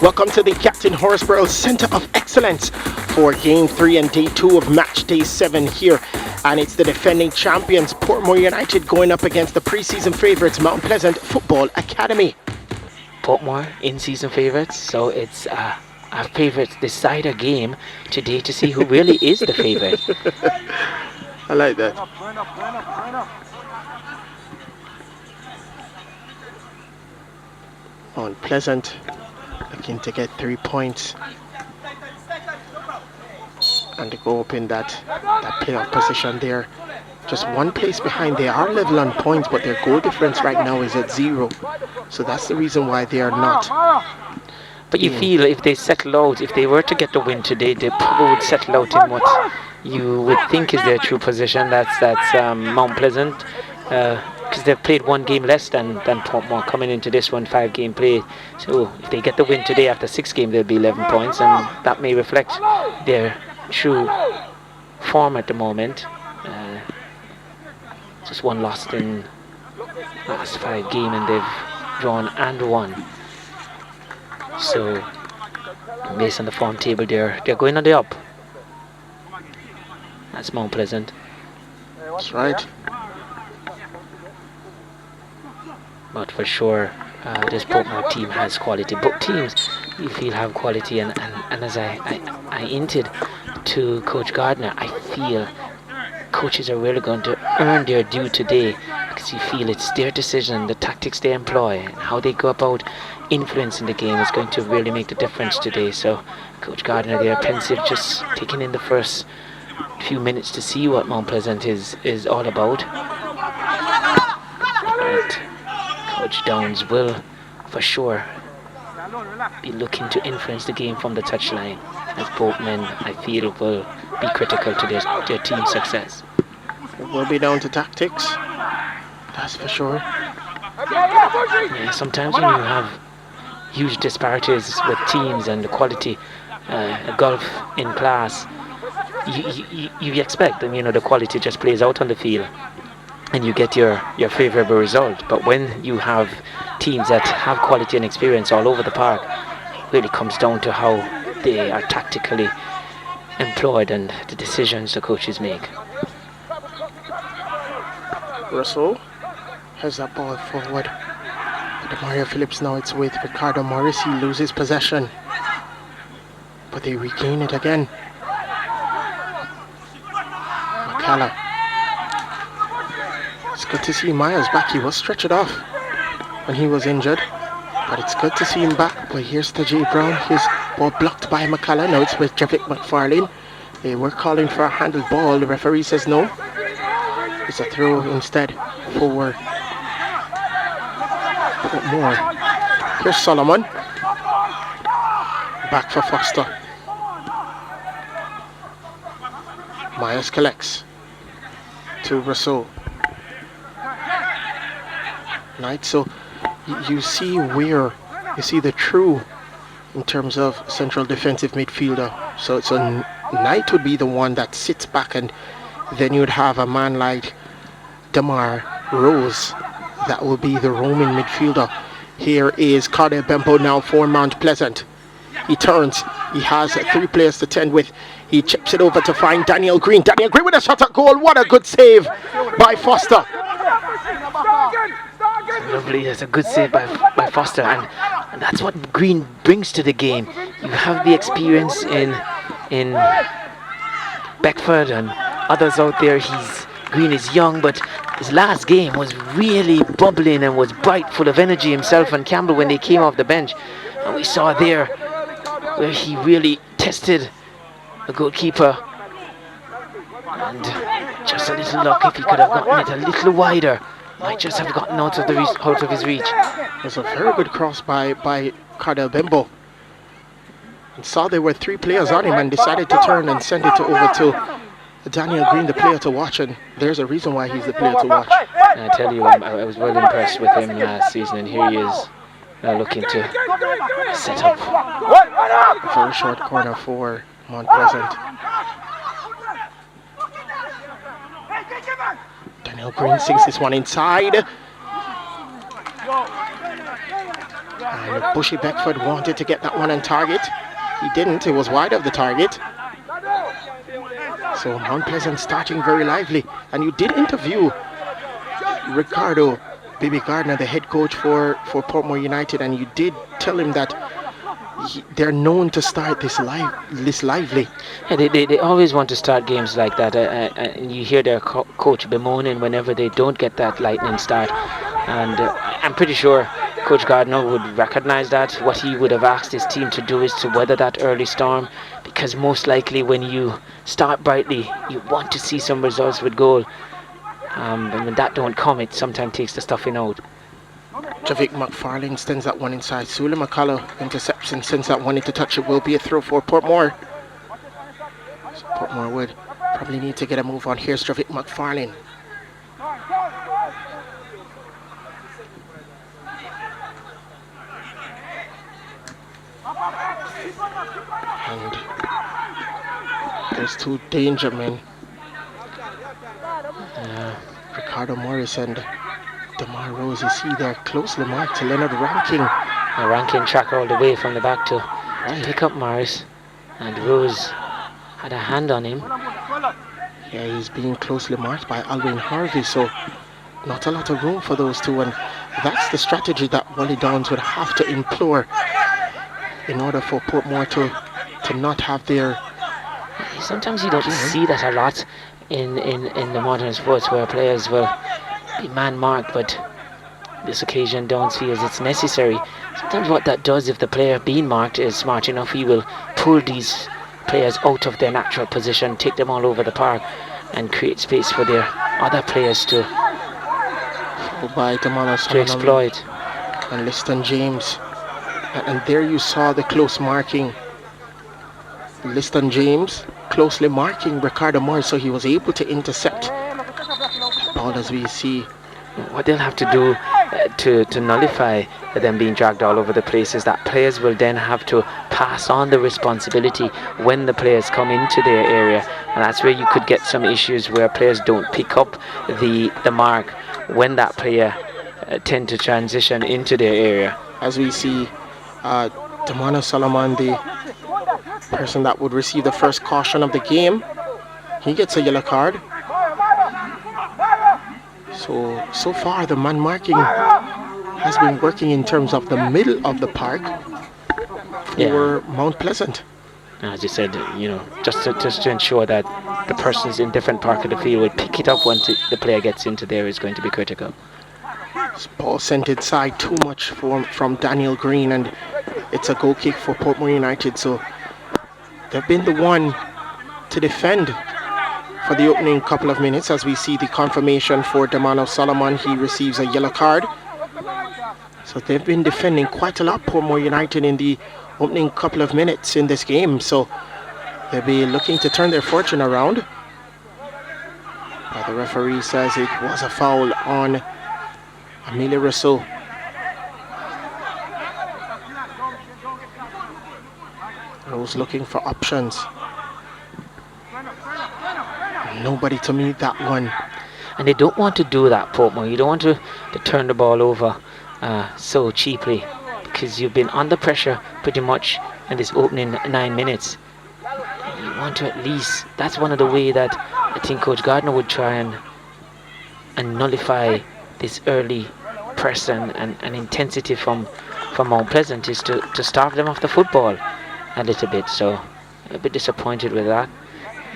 Welcome to the Captain Horsborough Center of Excellence for Game 3 and Day 2 of Matchday 7 here. And it's the defending champions, Portmore United, going up against the pre-season favourites, Mount Pleasant Football Academy. Portmore in-season favourites, so it's a favourite decider game today to see who really is the favourite. I like that. Mount Pleasant looking to get 3 points and to go up in that playoff position there. Just one place behind. They are level on points, but their goal difference right now is at 0. So that's the reason why they are not. But you feel if they settle out, if they were to get the win today, they probably would settle out in what you would think is their true position. That's Mount Pleasant, because they've played one game less than Portmore coming into this one, 5 game play. So if they get the win today after 6 games, they'll be 11 points, and that may reflect their true form at the moment. Just one lost in last 5 games, and they've drawn and won. So based on the form table, they're going on the up. That's Mount Pleasant. That's right. But for sure, this Portmore team has quality. Both teams, you feel, have quality, and as I hinted to Coach Gardner, I feel coaches are really going to earn their due today, because you feel it's their decision, the tactics they employ, and how they go about influencing the game is going to really make the difference today. So Coach Gardner, they're pensive, just taking in the first few minutes to see what Mount Pleasant is all about. But Coach Downs will for sure be looking to influence the game from the touchline, as both men, I feel, will be critical to their team's success. It will be down to tactics, that's for sure. Yeah, sometimes when you have huge disparities with teams and the quality, a gulf in class, you expect, and the quality just plays out on the field, and you get your favourable result. But when you have teams that have quality and experience all over the park, it really comes down to how they are tactically employed and the decisions the coaches make. Russell has that ball forward. But Mario Phillips, now it's with Ricardo Morris. He loses possession, but they regain it again. McCalla. It's good to see Myers back. He was stretched off when he was injured, but it's good to see him back. But here's the J. Brown. His ball blocked by McCalla. Now it's with Jevick McFarlane. They were calling for a handled ball. The referee says no. It's a throw instead for Portmore. Here's Solomon. Back for Foster. Myers collects to Rousseau. Right, so you see the true in terms of central defensive midfielder. So Knight would be the one that sits back, and then you'd have a man like Damar Rose that will be the roaming midfielder. Here is Cardell Bembo now for Mount Pleasant. He turns. He has 3 players to tend with. He chips it over to find Daniel Green. Daniel Green with a shot at goal. What a good save by Foster. Lovely. That's a good save by Foster, and that's what Green brings to the game. You have the experience in Beckford and others out there. Green is young, but his last game was really bubbling and was bright, full of energy, himself and Campbell, when they came off the bench. And we saw there where he really tested the goalkeeper, and just a little luck. If he could have gotten it a little wider, might just have gotten out of his reach. It was a very good cross by Cardell Bembo. And saw there were 3 players on him and decided to turn and send it over to Daniel Green, the player to watch, and there's a reason why he's the player to watch. And I tell you, I was well impressed with him last season, and here he is now looking to set up a very short corner for Mount Pleasant. Daniel Green sings this one inside. And Bushy Beckford wanted to get that one on target. He didn't. It was wide of the target. So Mount Pleasant starting very lively. And you did interview Ricardo Bibi Gardner, the head coach for Portmore United, and you did tell him that they're known to start this lively. Yeah, they always want to start games like that. And you hear their coach bemoaning whenever they don't get that lightning start. And I'm pretty sure Coach Gardner would recognize that. What he would have asked his team to do is to weather that early storm, because most likely when you start brightly, you want to see some results with goal. And when that don't come, it sometimes takes the stuffing out. Javik McFarlane sends that one inside. Sula McCullough interception, sends that one into touch. It will be a throw for Portmore. So Portmore would probably need to get a move on. Here's Javik McFarlane. And there's two danger men. Ricardo Morris and Demar Rose, you see they're closely marked to Leonard Ranking. Ranking track all the way from the back to pick up Morris, and Rose had a hand on him. Yeah, he's being closely marked by Alwyn Harvey, so not a lot of room for those two, and that's the strategy that Wally Downs would have to employ in order for Portmore to not have their... Sometimes you don't see that a lot in the modern sports, where players will be man-marked, but this occasion Downs feels it's necessary. Sometimes what that does, if the player being marked is smart enough, he will pull these players out of their natural position, take them all over the park, and create space for their other players to exploit. And Liston James. And there you saw the close marking. Liston James closely marking Ricardo Morris, so he was able to intercept the ball, as we see. What they'll have to do to nullify them being dragged all over the place is that players will then have to pass on the responsibility when the players come into their area, and that's where you could get some issues where players don't pick up the mark when that player tend to transition into their area. As we see Damano Solomon, the person that would receive the first caution of the game, he gets a yellow card. So far the man marking has been working in terms of the middle of the park for Mount Pleasant. As you said, just to ensure that the persons in different part of the field will pick it up once the player gets into there is going to be critical. This ball sent inside too much from Daniel Green, and it's a goal kick for Portmore United. So they've been the one to defend for the opening couple of minutes. As we see the confirmation for Damano Solomon, he receives a yellow card. So they've been defending quite a lot, Portmore United, in the opening couple of minutes in this game. So they'll be looking to turn their fortune around. But the referee says it was a foul on Amelia Rousseau. Rose looking for options. Nobody to meet that one. And they don't want to do that, Portmore. You don't want to turn the ball over so cheaply, because you've been under pressure pretty much in this opening 9 minutes. You want to at least, that's one of the way that I think Coach Gardner would try and nullify this early press and intensity from Mount Pleasant, is to starve them off the football a little bit. So a bit disappointed with that.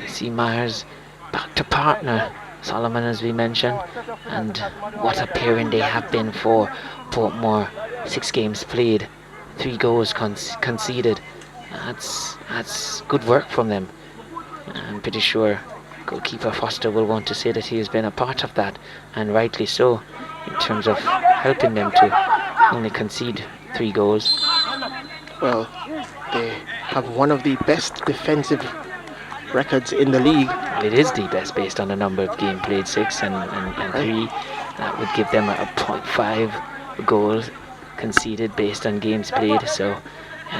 You see Myers back to partner Solomon, as we mentioned, and what a pairing they have been for Portmore. 6 games played, 3 goals conceded. That's good work from them. I'm pretty sure goalkeeper Foster will want to say that he has been a part of that, and rightly so, in terms of helping them to only concede 3 goals. Well, they have one of the best defensive records in the league. It is the best based on the number of games played, 6 and 3. That would give them a 0.5 goals conceded based on games played. So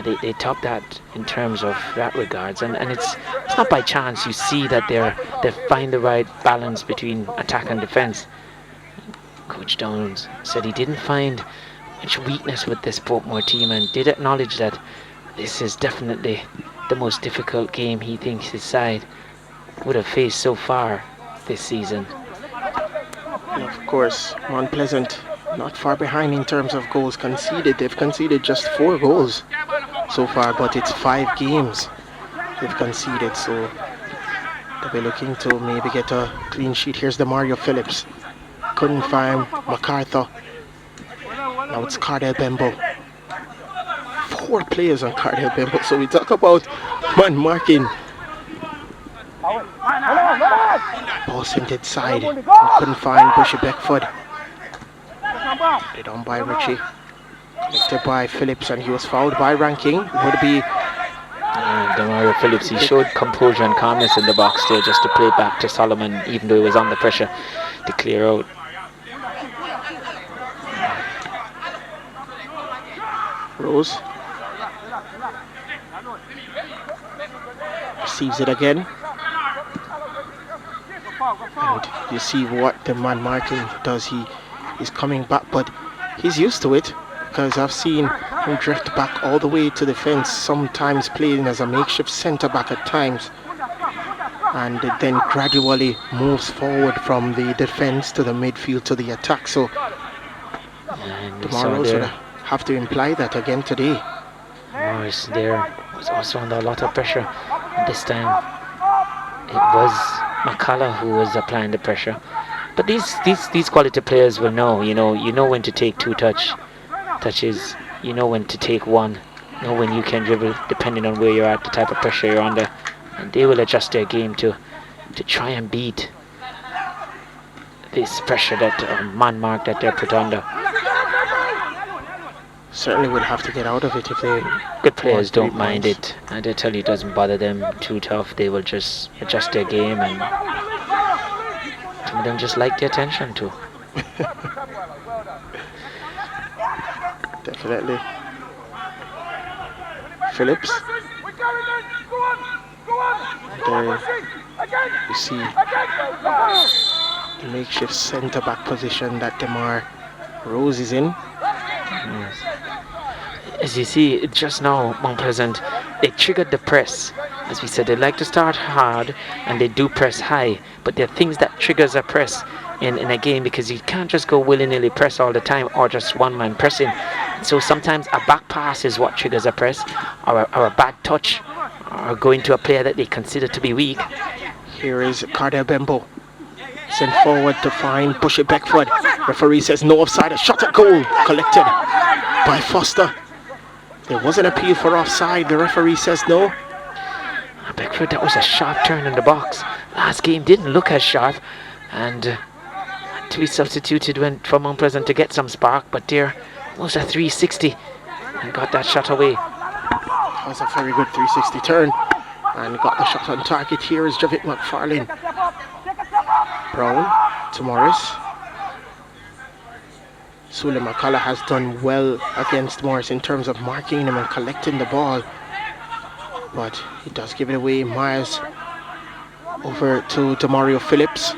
they top that in terms of that regards, and it's not by chance. You see that they find the right balance between attack and defense. Coach Downs said he didn't find much weakness with this Portmore team, and did acknowledge that this is definitely the most difficult game he thinks his side would have faced so far this season. And of course, Mount Pleasant not far behind in terms of goals conceded. They've conceded just 4 goals so far, but it's 5 games they've conceded, so they'll be looking to maybe get a clean sheet. Here's the Mario Phillips. Couldn't find MacArthur. Now it's Cardell Bembo. 4 players on Cardell Bembo. So we talk about man marking. Ball sent inside. Couldn't find Bushy Beckford. They down by Richie. Collected by Phillips, and he was fouled by Ranking. Would be Mario Phillips, he showed composure and calmness in the box there just to play back to Solomon, even though he was under pressure to clear out. Rose receives it again, and you see what the man marking does. He's coming back, but he's used to it, because I've seen him drift back all the way to the fence, sometimes playing as a makeshift centre back at times, and then gradually moves forward from the defence to the midfield to the attack. So tomorrow would have to imply that again today. Morris there was also under a lot of pressure. This time it was McCullough who was applying the pressure. But these quality players will know, you know when to take 2 touches, you know when to take 1, you know when you can dribble, depending on where you're at, the type of pressure you're under, and they will adjust their game to try and beat this pressure that man mark that they're put under. Certainly will have to get out of it if they... Good players don't mind it, and they tell you it doesn't bother them too tough. They will just adjust their game, and some of them just like the attention too. Definitely. Phillips. There you see the makeshift centre back position that DeMar Rose is in. Yes. As you see, just now, Mount Pleasant, they triggered the press. As we said, they like to start hard and they do press high, but there are things that triggers a press in a game, because you can't just go willy-nilly press all the time, or just one man pressing. So sometimes a back pass is what triggers a press, or a bad touch, or going to a player that they consider to be weak. Here is Cardell Bembo. Sent forward to find Bushy Beckford. Referee says no offside. A shot at goal collected by Foster. There was an appeal for offside. The referee says no. Beckford, that was a sharp turn in the box. Last game didn't look as sharp, and had to be substituted for Mount Pleasant to get some spark, but there was a 360 and got that shot away. That was a very good 360 turn and got the shot on target. Here is Javit McFarlane. Brown to Morris. Sule McCullough has done well against Morris in terms of marking him and collecting the ball, but he does give it away. Myers over to Demario Phillips.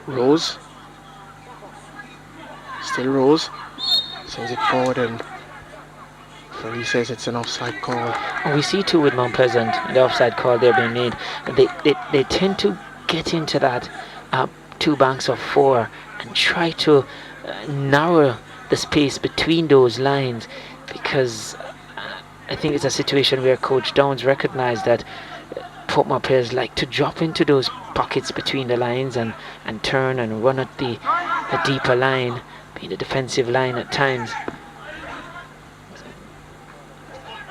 Rose. Still Rose. Sends it forward, and he says it's an offside call. We see too with Mount Pleasant, the offside call they're being made. They tend to get into that 2 banks of 4 and try to narrow the space between those lines, because I think it's a situation where Coach Downs recognized that Portmore players like to drop into those pockets between the lines and turn and run at the deeper line, being the defensive line at times.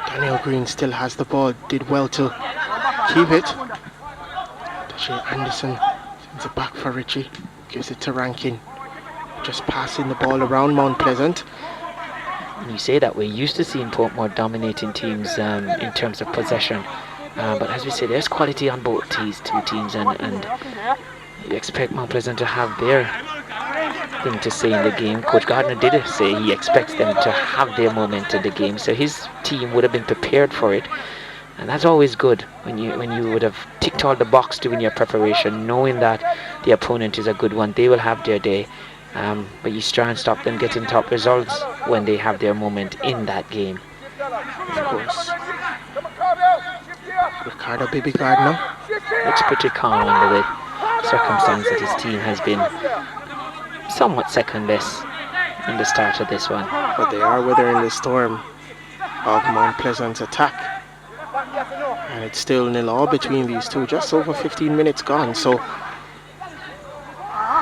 Daniel Green still has the ball, did well to keep it. Tashay Anderson sends it back for Richie, gives it to Rankin. Just passing the ball around Mount Pleasant. When you say that, we're used to seeing Portmore dominating teams in terms of possession. But as we say, there's quality on both these 2 teams, and you expect Mount Pleasant to have their thing to say in the game. Coach Gardner did say he expects them to have their moment in the game, so his team would have been prepared for it. And that's always good when you would have ticked all the box doing your preparation, knowing that the opponent is a good one. They will have their day, but you try and stop them getting top results when they have their moment in that game. Of course. Ricardo Baby Gardner Looks pretty calm under the circumstance that his team has been somewhat second best in the start of this one. but they are weathering the storm of Mount Pleasant's attack. And it's still 0-all between these two, just over 15 minutes gone. So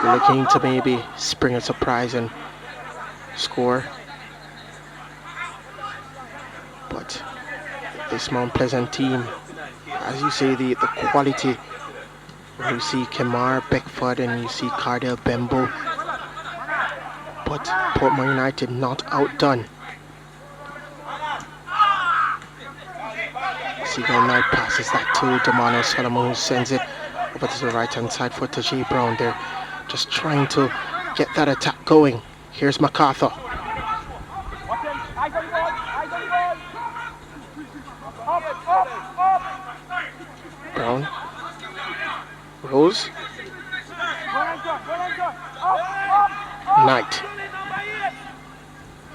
we're looking to maybe spring a surprise and score. But this Mount Pleasant team, as you say, the quality, you see Kemar Beckford and you see Cardell Bembo. But Portmore United not outdone. Seagull Knight passes that to Damano Solomon, who sends it over to the right hand side for Tajay Brown. They're just trying to get that attack going. Here's MacArthur. Brown. Rose. Knight.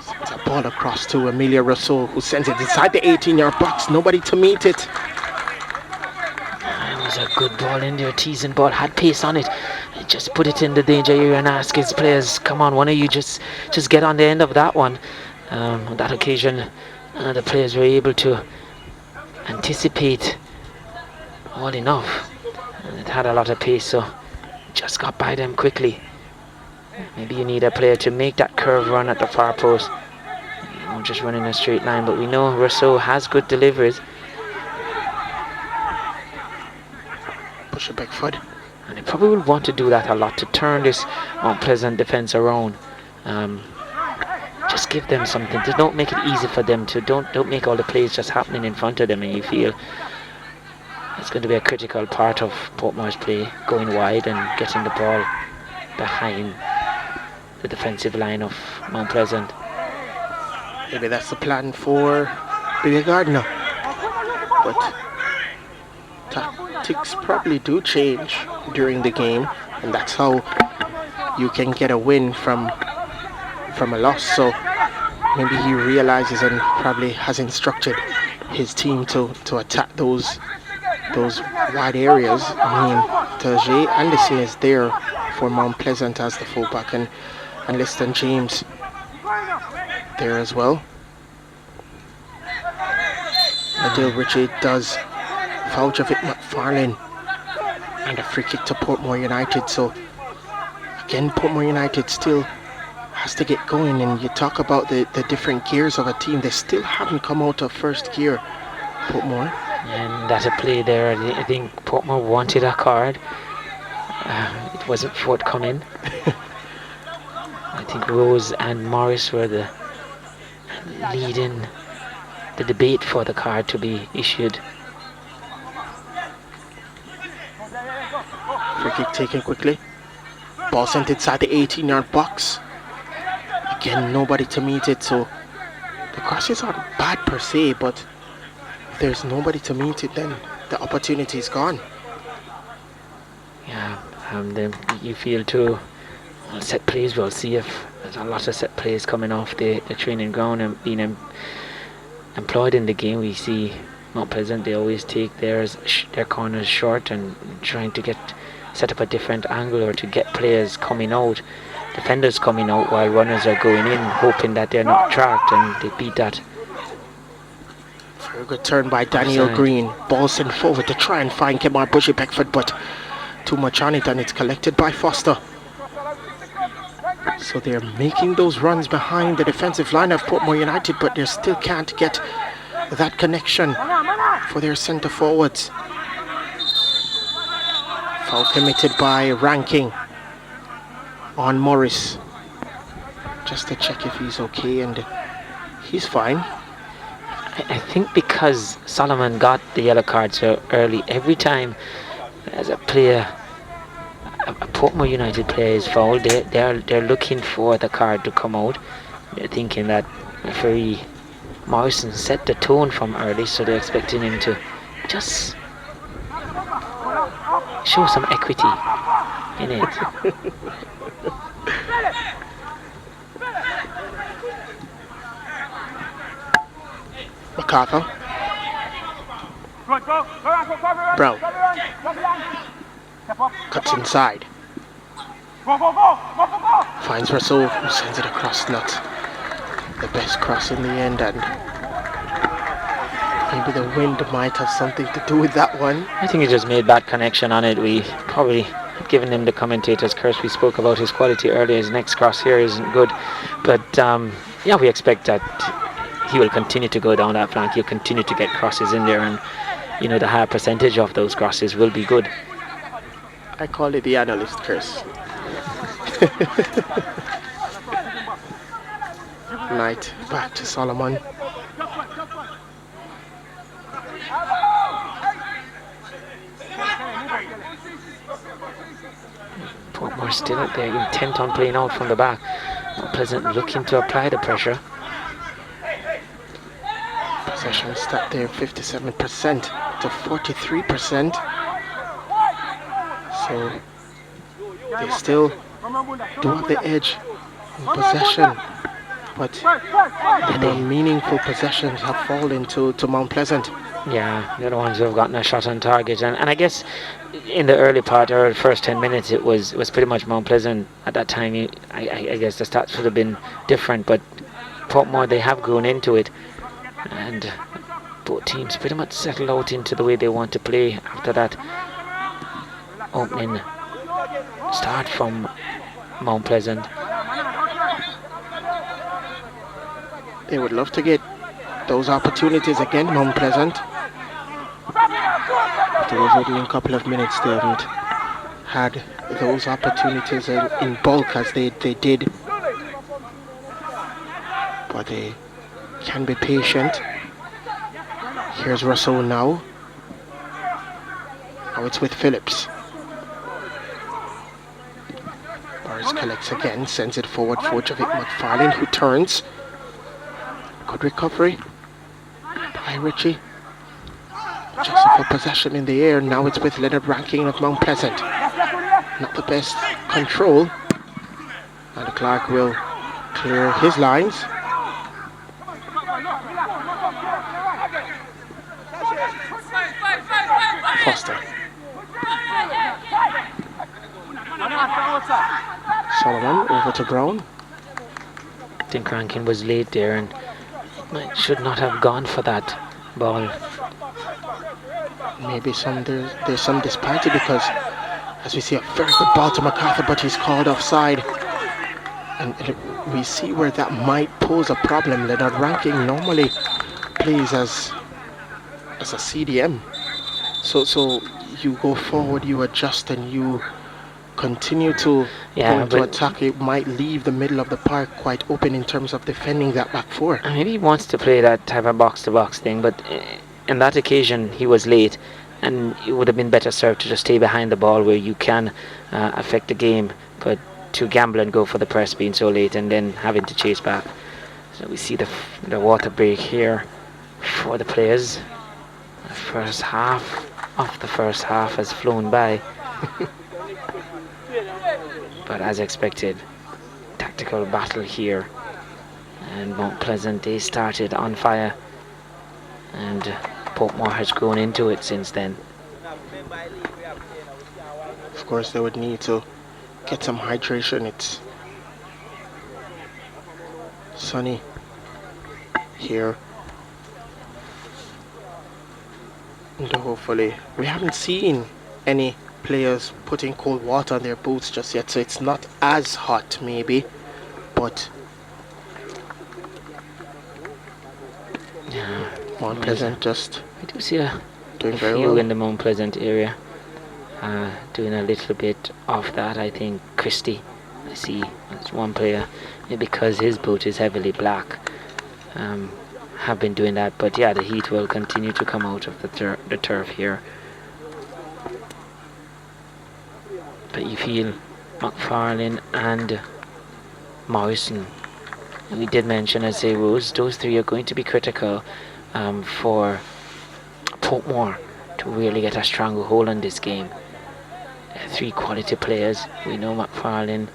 Sends a ball across to Amelia Rousseau, who sends it inside the 18-yard box. Nobody to meet it. It was a good ball in there. Teasing ball, had pace on it. Just put it in the danger area and ask his players, come on, one of you just get on the end of that one. On that occasion, the players were able to anticipate well enough. And it had a lot of pace, so just got by them quickly. Maybe you need a player to make that curve run at the far post. You know, just running a straight line, but we know Rousseau has good deliveries. Push it back foot. And they probably will want to do that a lot to turn this Mount Pleasant defense around. Just give them something. Just don't make it easy for them to don't make all the plays just happening in front of them, and you feel it's going to be a critical part of Portmore's play, going wide and getting the ball behind the defensive line of Mount Pleasant. Maybe that's the plan for Billy Gardner. But tactics probably do change during the game, and that's how you can get a win from a loss. So maybe he realizes and probably has instructed his team to attack those wide areas. I mean, Tajay Anderson is there for Mount Pleasant as the fullback, and Liston James there as well. Adil Richard does foul Javik McFarlane, and a free kick to Portmore United. So again, Portmore United still has to get going, and you talk about the different gears of a team. They still haven't come out of first gear, Portmore. And that's a play there. I think Portmore wanted a card. It wasn't forthcoming. I think Rose and Morris were the leading the debate for the card to be issued. Free kick taken quickly. Ball sent inside the 18-yard box. Again, nobody to meet it, so the crosses aren't bad per se, but if there's nobody to meet it, then the opportunity is gone. Yeah, then you feel too. Set plays, we'll see if there's a lot of set plays coming off the training ground and being employed in the game. We see Mount Pleasant, they always take their corners short and trying to set up a different angle or to get players coming out, defenders coming out while runners are going in, hoping that they're not tracked, and they beat that. Very good turn by Daniel Green. Ball sent forward to try and find Kemar Bushy Beckford, but too much on it, and it's collected by Foster. So they're making those runs behind the defensive line of Portmore United, but they still can't get that connection for their centre forwards. Foul committed by Ranking on Morris. Just to check if he's okay, and he's fine. I think because Solomon got the yellow card so early, every time as a player, a Portmore United player is fouled, they're looking for the card to come out. They're thinking that referee Morrison set the tone from early, so they're expecting him to just show some equity in it. MacArthur. Brown. Cuts inside. Finds Russell, who sends it across. Not the best cross in the end, and maybe the wind might have something to do with that one. I think he just made bad connection on it. We probably have given him the commentator's curse. We spoke about his quality earlier. His next cross here isn't good, but yeah, we expect that he will continue to go down that flank. He'll continue to get crosses in there, and you know, the higher percentage of those crosses will be good. I call it the analyst curse. Knight back to Solomon. Portmore still out there, intent on playing out from the back. Pleasant looking to apply the pressure. Possession stat there, 57% to 43%. So they still do have the edge in possession, but the meaningful possessions have fallen to Mount Pleasant. Yeah, they're the ones who have gotten a shot on target, and I guess in the early part or the first 10 minutes it was pretty much Mount Pleasant at that time. I guess the stats would have been different, but Portmore, they have grown into it, and both teams pretty much settled out into the way they want to play after that opening start from Mount Pleasant. They would love to get those opportunities again, Mount Pleasant. There was only a couple of minutes they haven't had those opportunities in bulk as they did. But they can be patient. Here's Russell now. Now it's with Phillips. Burris collects again, sends it forward for Javik McFarlane, who turns. Good recovery by Richie. Just for possession in the air. Now it's with Leonard Rankin of Mount Pleasant. Not the best control. And Clark will clear his lines. Foster. Solomon over to Brown. I think Rankin was late there and should not have gone for that ball. Maybe there's some disparity, because as we see a very good ball to MacArthur, but he's called offside. And we see where that might pose a problem. Leonard Rankin normally plays as a CDM. So you go forward, you adjust, and you continue to go into attack. It might leave the middle of the park quite open in terms of defending that back four. Maybe he wants to play that type of box-to-box thing, but in that occasion he was late, and it would have been better served to just stay behind the ball where you can affect the game, but to gamble and go for the press being so late and then having to chase back. So we see the water break here for the players. The first half of the first half has flown by. But as expected, tactical battle here, and Mount Pleasant, they started on fire, and Portmore has grown into it since then. Of course, they would need to get some hydration. It's sunny here, and hopefully we haven't seen any players putting cold water on their boots just yet, so it's not as hot maybe, but yeah, Mount Pleasant just I do see a doing very few well in the Mount Pleasant area doing a little bit of that. I think Christie, I see that's one player, because his boot is heavily black, have been doing that. But yeah, the heat will continue to come out of the turf here. But you feel McFarlane and Morrison, we did mention as they rose, those three are going to be critical for Portmore to really get a stronger hold on this game. 3 quality players. We know McFarlane,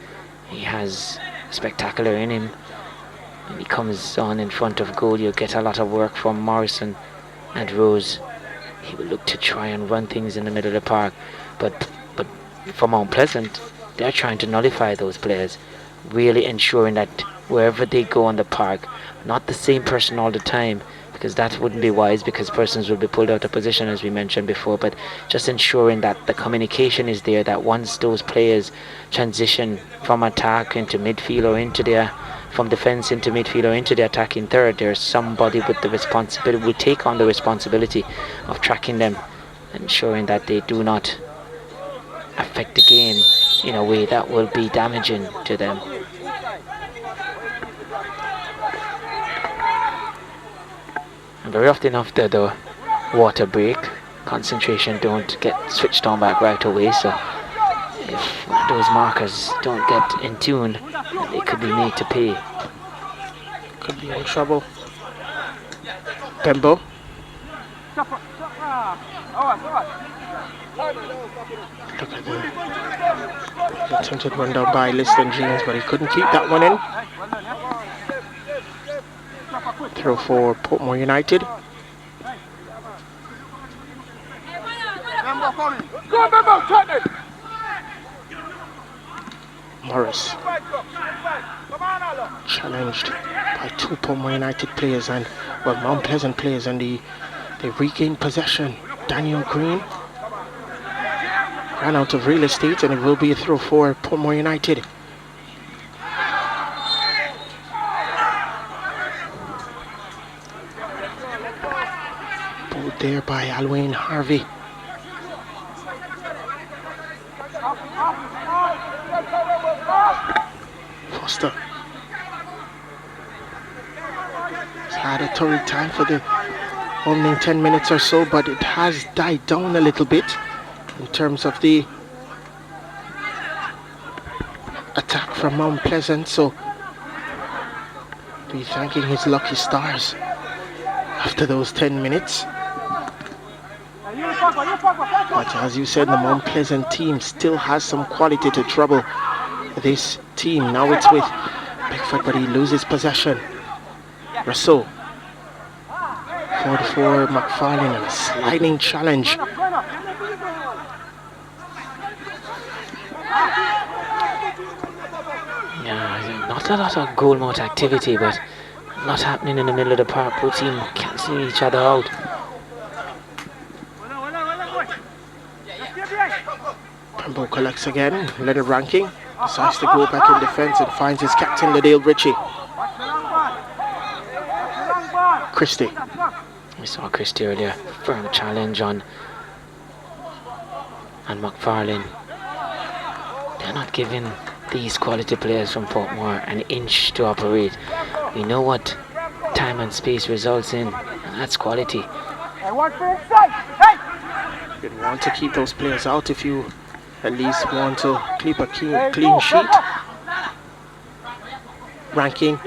he has spectacular in him. When he comes on in front of goal, you'll get a lot of work from Morrison and Rose. He will look to try and run things in the middle of the park. But for Mount Pleasant, they're trying to nullify those players, really ensuring that wherever they go on the park, not the same person all the time, because that wouldn't be wise, because persons will be pulled out of position, as we mentioned before, but just ensuring that the communication is there, that once those players transition from attack into midfield or into their, from defense into midfield or into the attacking third, there's somebody with the responsibility, will take on the responsibility of tracking them, ensuring that they do not affect the game in a way that will be damaging to them. And very often after the water break, concentration don't get switched on back right away, so if those markers don't get in tune, they could be made to pay. Could be in trouble. Tembo. Look at the attempted run down by Liston James, but he couldn't keep that one in. Throw for Portmore United. Morris challenged by 2 Portmore United players and, well, Mount Pleasant players, and they regained possession. Daniel Green ran out of real estate, and it will be a throw for Portmore United. Ball there by Alwyn Harvey. Foster. He's had a torrid time for the opening 10 minutes or so, but it has died down a little bit in terms of the attack from Mount Pleasant, so be thanking his lucky stars after those 10 minutes. But as you said, the Mount Pleasant team still has some quality to trouble this team. Now it's with Pickford, but he loses possession. Rousseau for McFarlane, and a sliding challenge. Yeah, not a lot of goal mouth activity, but a lot happening in the middle of the park. Both teams cancelling each other out. Pembo collects again. Leonard Ranking decides to go back in defense and finds his captain, Ladale Ritchie. Christie. We saw Christie earlier. Firm challenge on McFarlane. They're not giving these quality players from Portmore an inch to operate. We know what time and space results in, and that's quality. You'd want to keep those players out if you at least want to keep a clean sheet. Ranking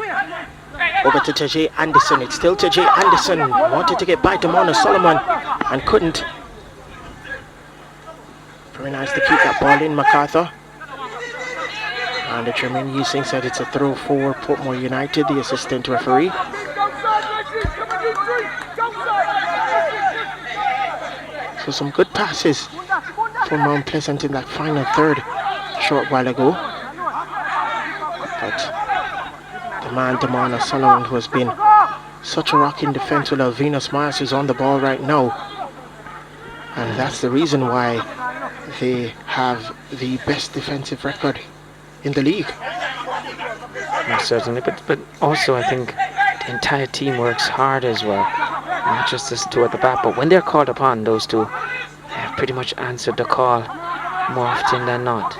over to Tajay Anderson. It's still Tajay Anderson. Wanted to get by Damona Solomon and couldn't. Very nice to keep that ball in, MacArthur. And the Jermaine Using said it's a throw for Portmore United, the assistant referee. So some good passes for Mount Pleasant in that final third a short while ago. But the man Damona Solomon, who has been such a rock in defense with Alvinus Myers, is on the ball right now. And that's the reason why they have the best defensive record in the league. Yeah, certainly, but also I think the entire team works hard as well. Not just those two at the back, but when they're called upon, those two have pretty much answered the call more often than not.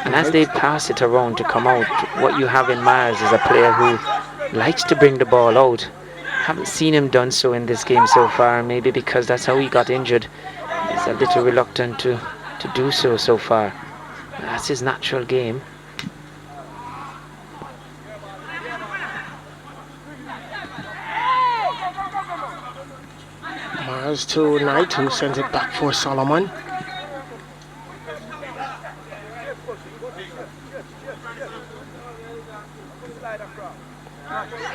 And as they pass it around to come out, what you have in Myers is a player who likes to bring the ball out. Haven't seen him done so in this game so far, maybe because that's how he got injured. He's a little reluctant to do so far. That's his natural game. Mars to Knight, who sends it back for Solomon.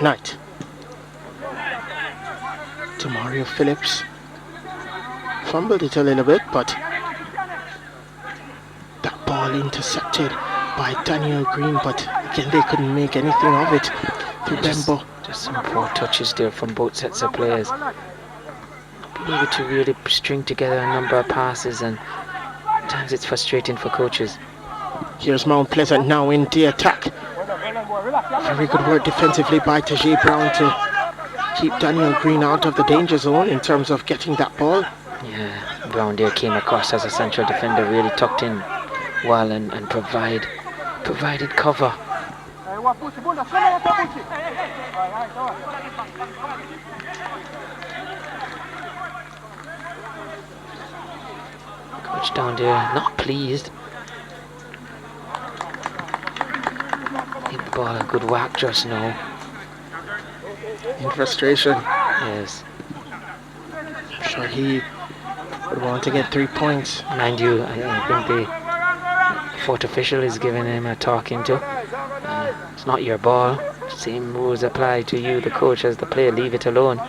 Knight to Mario Phillips. Fumbled it a little bit, but that ball intercepted by Daniel Green, but again they couldn't make anything of it. Just some poor touches there from both sets of players. Being able to really string together a number of passes, and sometimes it's frustrating for coaches. Here's Mount Pleasant now in the attack. Very good work defensively by Tajay Brown to keep Daniel Green out of the danger zone in terms of getting that ball. Yeah, Brown there came across as a central defender, really tucked in well and provided cover. Coach down there, not pleased. Give the ball a good whack just now. In frustration. Yes. I'm sure he would want to get 3 points. Mind you, I think the fourth official is giving him a talking to. It's not your ball. Same rules apply to you, the coach, as the player. Leave it alone.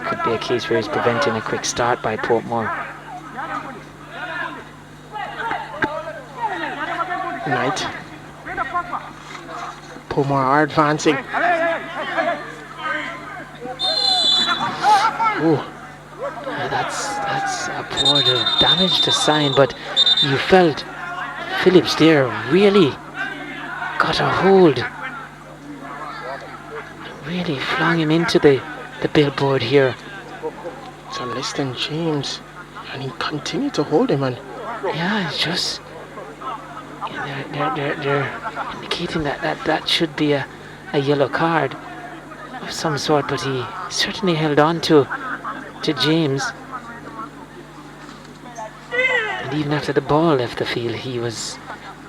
Could be a case where he's preventing a quick start by Portmore. Knight. Portmore are advancing. Ooh. That's a point of damage to sign, but you felt Phillips there really got a hold. Really flung him into the billboard here. So Liston James, and he continued to hold him, and yeah, it's just they're indicating that should be a yellow card of some sort, but he certainly held on to James. And even after the ball left the field,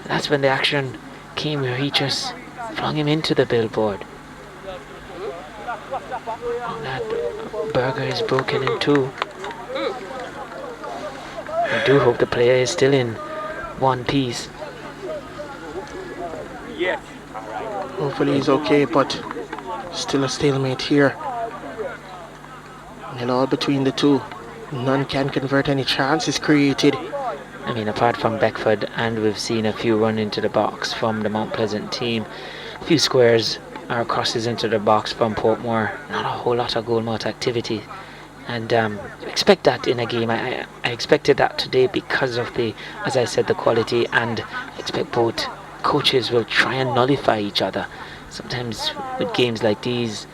that's when the action came, where he just flung him into the billboard. And that burger is broken in two. I do hope the player is still in one piece. Hopefully he's okay, but still a stalemate here. And all between the two. None can convert any chances created. I mean, apart from Beckford, and we've seen a few run into the box from the Mount Pleasant team, a few squares or crosses into the box from Portmore, not a whole lot of goal mouth activity. And expect that in a game. I expected that today because of as I said, the quality, and I expect both coaches will try and nullify each other. Sometimes with games like these,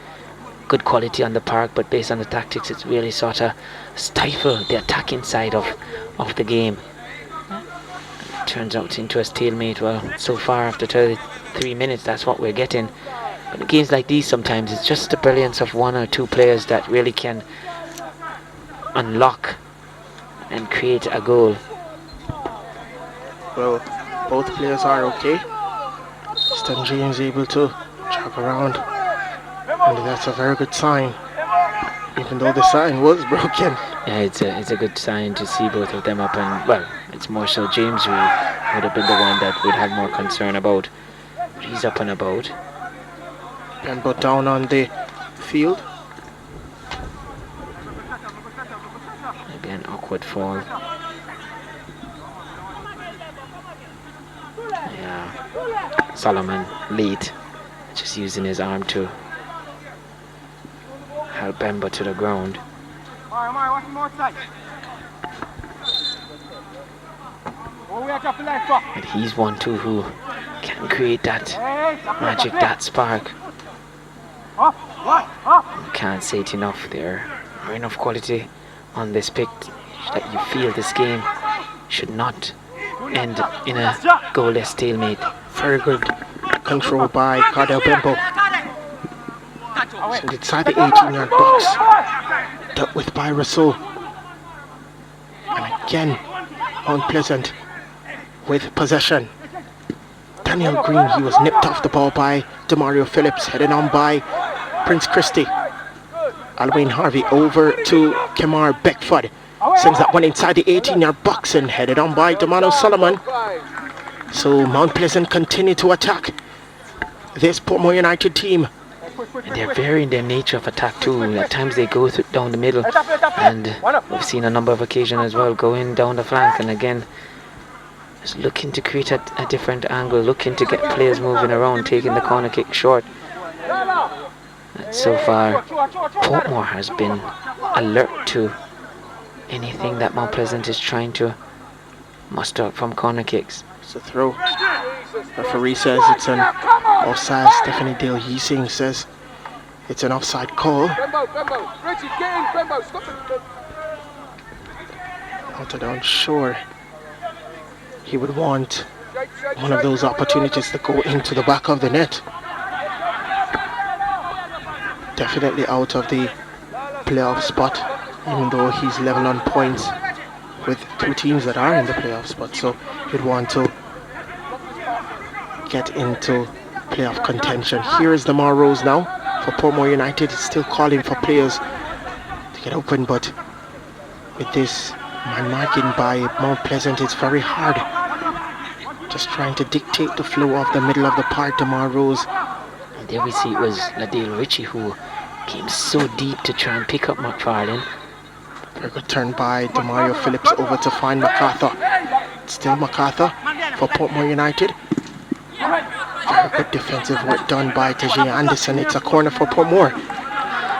good quality on the park, but based on the tactics, it's really sort of stifle the attacking side of the game. It turns out into a stalemate. Well, so far after 33 minutes, that's what we're getting. But in games like these, sometimes it's just the brilliance of one or two players that really can unlock and create a goal. Well, both players are okay. Stan James able to jog around, and that's a very good sign, even though the sign was broken. Yeah, it's a good sign to see both of them up, and well, it's more so James who would have been the one that would have more concern about. But he's up and about. Pembo down on the field. Maybe an awkward fall. Yeah, Solomon late, just using his arm to help Bemba to the ground. But he's one too who can create that magic, that spark. Can't say it enough. There are enough quality on this pick that you feel this game should not end in a goalless stalemate. Very good control by Cardell Bembo. Sent inside the 18-yard box. Dealt with by Russell. And again, Unpleasant with possession. Daniel Green, he was nipped off the ball by Demario Phillips, headed on by Prince Christie. Alwyn Harvey over to Kemar Beckford. Sends that one inside the 18-yard box and headed on by Damano Solomon. So Mount Pleasant continue to attack this Portmore United team. And they're very in their nature of attack too. At times they go down the middle, and we've seen a number of occasions as well going down the flank, and again just looking to create a different angle, looking to get players moving around, taking the corner kick short. And so far Portmore has been alert to anything that Mount Pleasant is trying to muster up from corner kicks. It's a throw. Referee says it's an offside. Stephanie Dale Yeasing says it's an offside call. Not unsure. He would want one of those opportunities to go into the back of the net. Definitely out of the playoff spot, even though he's level on points with two teams that are in the playoff spot. So he'd want to get into playoff contention. Here is Lamar Rose now for Portmore United. He's still calling for players to get open, but with this man marking by Mount Pleasant, it's very hard. Just trying to dictate the flow of the middle of the park. Lamar Rose. And there we see it was Ladale Ritchie who came so deep to try and pick up McFarlane. Very good turn by Demario Phillips over to find MacArthur. Still MacArthur for Portmore United. Very good defensive work done by Tajay Anderson. It's a corner for Portmore.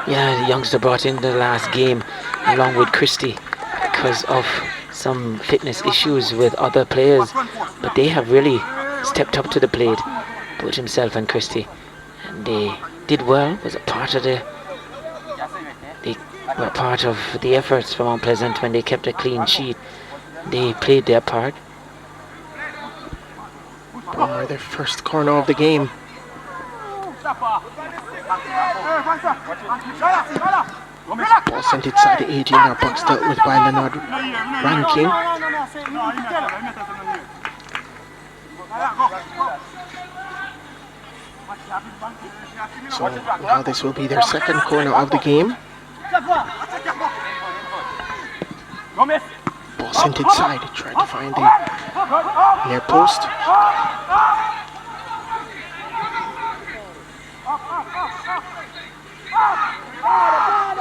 Yeah, the youngster brought in the last game along with Christie because of some fitness issues with other players, but they have really stepped up to the plate, both himself and Christie, and they did well. Was a part of they were part of the efforts from Mount Pleasant when they kept a clean sheet. They played their part. Portmore, their first corner of the game. Ball sent inside the 18-yard box, dealt with by Leonard Rankin. So now this will be their second corner of the game. Ball sent inside, tried to find the near post.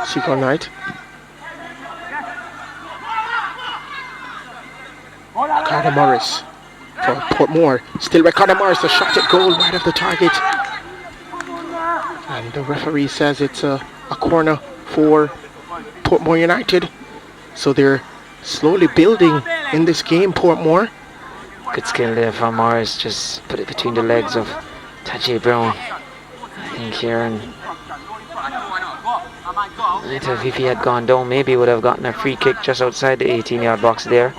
Seagull Knight. Ricardo Morris for Portmore. Still Ricardo Morris, a shot at goal right of the target. And the referee says it's a corner for Portmore United. So they're slowly building in this game, Portmore. Good skill there from Morris, just put it between the legs of Tajay Brown. I think here, and if he had gone down, maybe would have gotten a free kick just outside the 18-yard box there.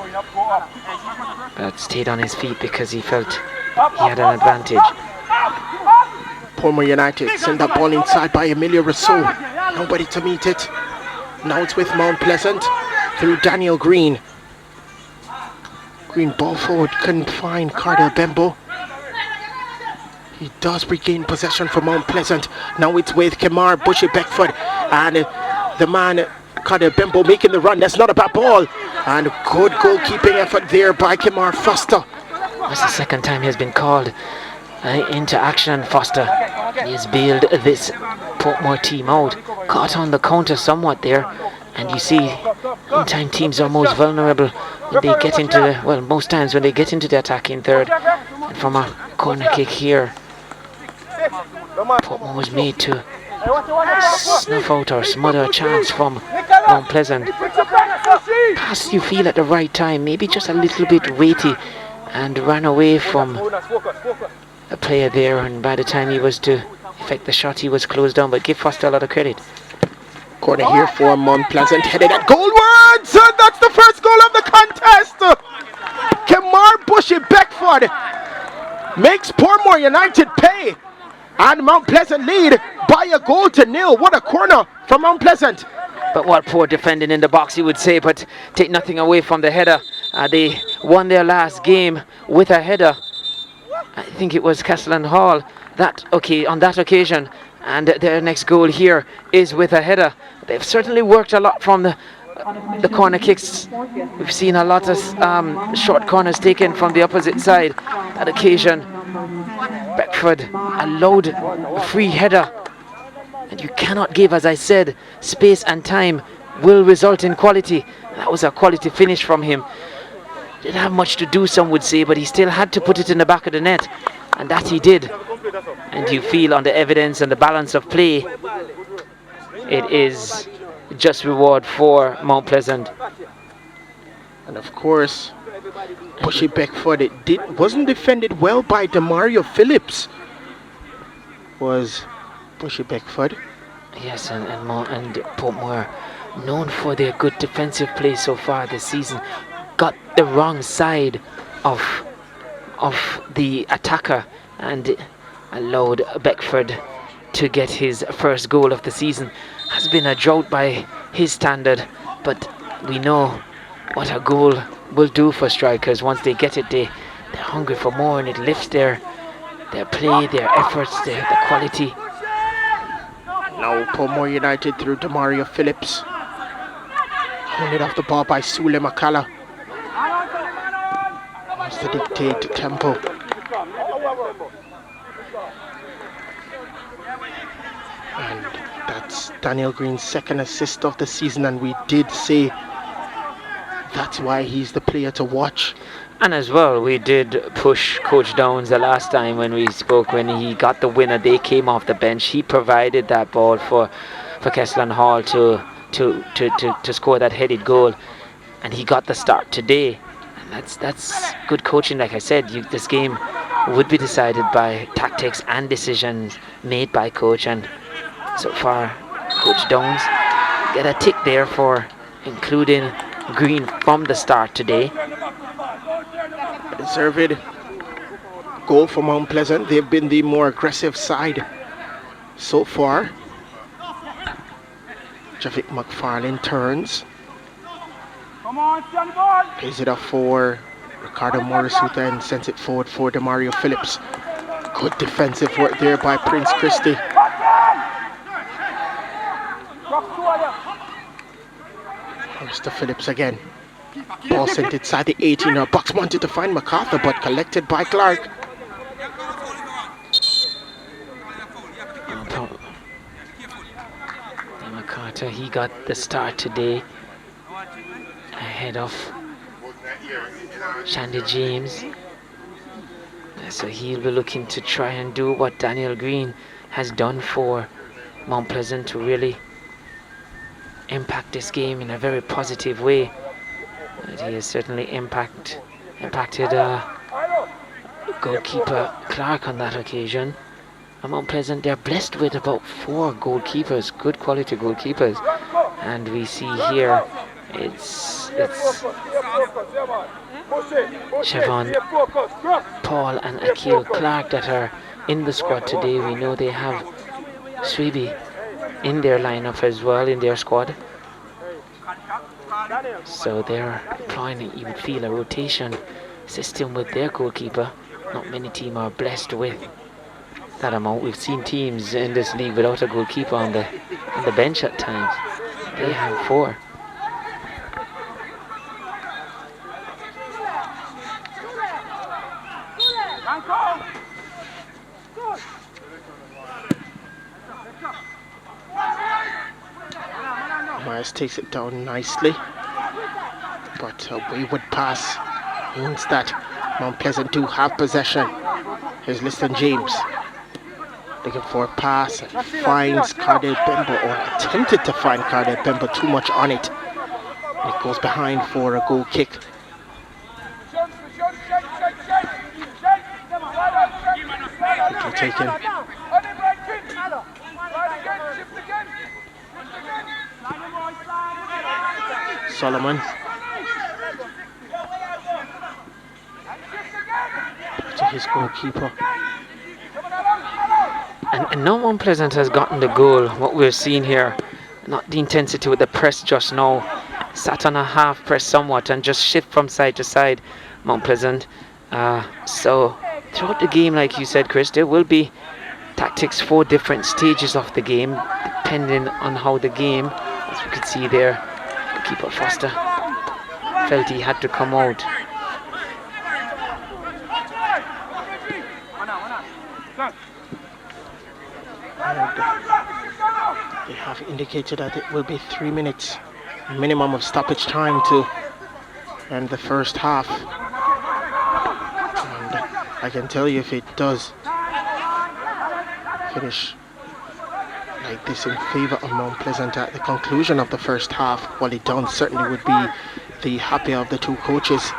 But stayed on his feet because he felt he had an advantage. Portmore United send that ball inside by Emilio Rousseau. Nobody to meet it. Now it's with Mount Pleasant through Daniel Green. Green ball forward, couldn't find Cardell Bembo. He does regain possession for Mount Pleasant. Now it's with Kemar Bushy Beckford. And the man, Cardell Bembo, making the run. That's not a bad ball. And good goalkeeping effort there by Kemar Foster. That's the second time he has been called into action. Foster, he has bailed this Portmore team out. Caught on the counter somewhat there. And you see, in-time teams are most vulnerable when they get into the, well, most times when they get into the attacking third. And from a corner kick here, Portmore was made to snuff out or smother a chance from Mount Pleasant. Pass you feel at the right time, maybe just a little bit weighty, and ran away from a player there, and by the time he was to effect the shot, he was closed down. But give Foster a lot of credit. Corner here for Mount Pleasant, headed at goalwards, and that's the first goal of the contest. Kemar Bushy Beckford makes Portmore United pay, and Mount Pleasant lead by a 1-0. What a corner from Mount Pleasant. But what poor defending in the box, you would say, but take nothing away from the header. They won their last game with a header. I think it was Castellan Hall on that occasion And their next goal here is with a header. They've certainly worked a lot from the corner kicks. We've seen a lot of short corners taken from the opposite side. That occasion, Beckford allowed a free header. And you cannot give, as I said, space and time will result in quality. That was a quality finish from him. Didn't have much to do, some would say, but he still had to put it in the back of the net. And that he did. And you feel on the evidence and the balance of play, it is just reward for Mount Pleasant. And of course, Bushy Beckford, wasn't defended well by Demario Phillips. Was Bushy Beckford. Yes, and Portmore, known for their good defensive play so far this season, got the wrong side of the attacker and allowed Beckford to get his first goal of the season. Has been a drought by his standard, but we know what a goal will do for strikers. Once they get it, they're hungry for more, and it lifts their play, their efforts, the quality. Now Portmore United through Demario Phillips. Handed off the ball by Sule Makala. Wants to dictate tempo. And that's Daniel Green's second assist of the season, and we did say that's why he's the player to watch. And as well, we did push Coach Downs the last time when we spoke, when he got the winner. They came off the bench. He provided that ball for Keslan Hall to score that headed goal, and he got the start today. And that's good coaching. Like I said, this game would be decided by tactics and decisions made by coach, and so far Coach Downs get a tick there for including Green from the start today. Deserved goal for Mount Pleasant. They've been the more aggressive side so far. Javik McFarlane turns. Plays it off for Ricardo Morisuta and sends it forward for Demario Phillips. Good defensive work there by Prince Christie. Mr. Phillips again. Ball sent inside the 18. Box wanted to find MacArthur, but collected by Clark. MacArthur, he got the start today ahead of Shandy James. So he'll be looking to try and do what Daniel Green has done for Mount Pleasant to really impact this game in a very positive way. But he has certainly impacted goalkeeper Clark on that occasion. Mount Pleasant, they're blessed with about 4 goalkeepers, good quality goalkeepers, and we see here it's Siobhan Paul and Akil Clark that are in the squad today. We know they have Sweeby in their lineup as well, in their squad. So they're employing, you would feel, a rotation system with their goalkeeper. Not many teams are blessed with that amount. We've seen teams in this league without a goalkeeper on the bench at times. They have 4. Myers takes it down nicely, but a wayward pass means that Mount Pleasant do have possession. Here's Liston James looking for a pass and finds Cardell Bembo, or attempted to find Cardell Bembo, too much on it. And it goes behind for a goal kick. Quickly taken. Solomon. To his goalkeeper. And no Mount Pleasant has gotten the goal. What we're seeing here, not the intensity with the press just now. Sat on a half press somewhat and just shift from side to side, Mount Pleasant. So throughout the game, like you said, Chris, there will be tactics for different stages of the game, depending on how the game, as you can see there, keeper Foster felt he had to come out. They have indicated that it will be 3 minutes minimum of stoppage time to end the first half. And I can tell you, if it does finish like this in favor of Mount Pleasant at the conclusion of the first half, well, it done certainly would be the happier of the two coaches.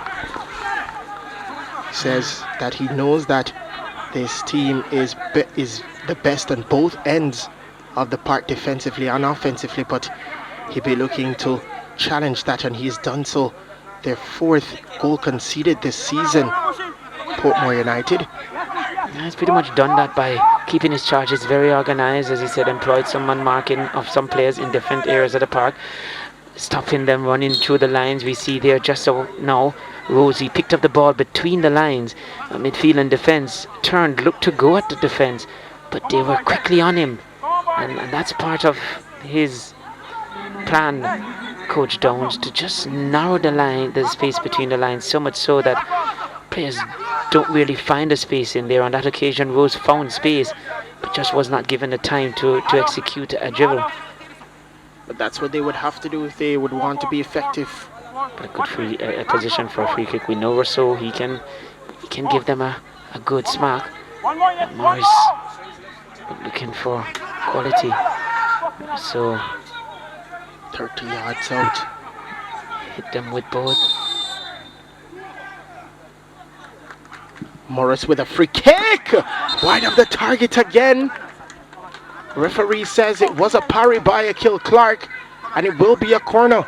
He says that he knows that this team is the best on both ends of the park, defensively and offensively, but he'll be looking to challenge that, and he's done so. Their 4th goal conceded this season, Portmore United. Yeah, he's pretty much done that by keeping his charges very organized, as he said, employed some man marking of some players in different areas of the park, stopping them running through the lines. We see there just so now Rosie picked up the ball between the lines, midfield and defense, turned, looked to go at the defense, but they were quickly on him, and that's part of his plan, Coach Downs, to just narrow the space between the lines, so much so that players don't really find a space in there. On that occasion, Rose found space, but just was not given the time to execute a dribble. But that's what they would have to do if they would want to be effective. But a good a position for a free kick. We know Rousseau, he can give them a good smack. And Morris looking for quality. So 30 yards out. Hit them with both. Morris with a free kick, wide of the target again. Referee says it was a parry by Akil Clark, and it will be a corner.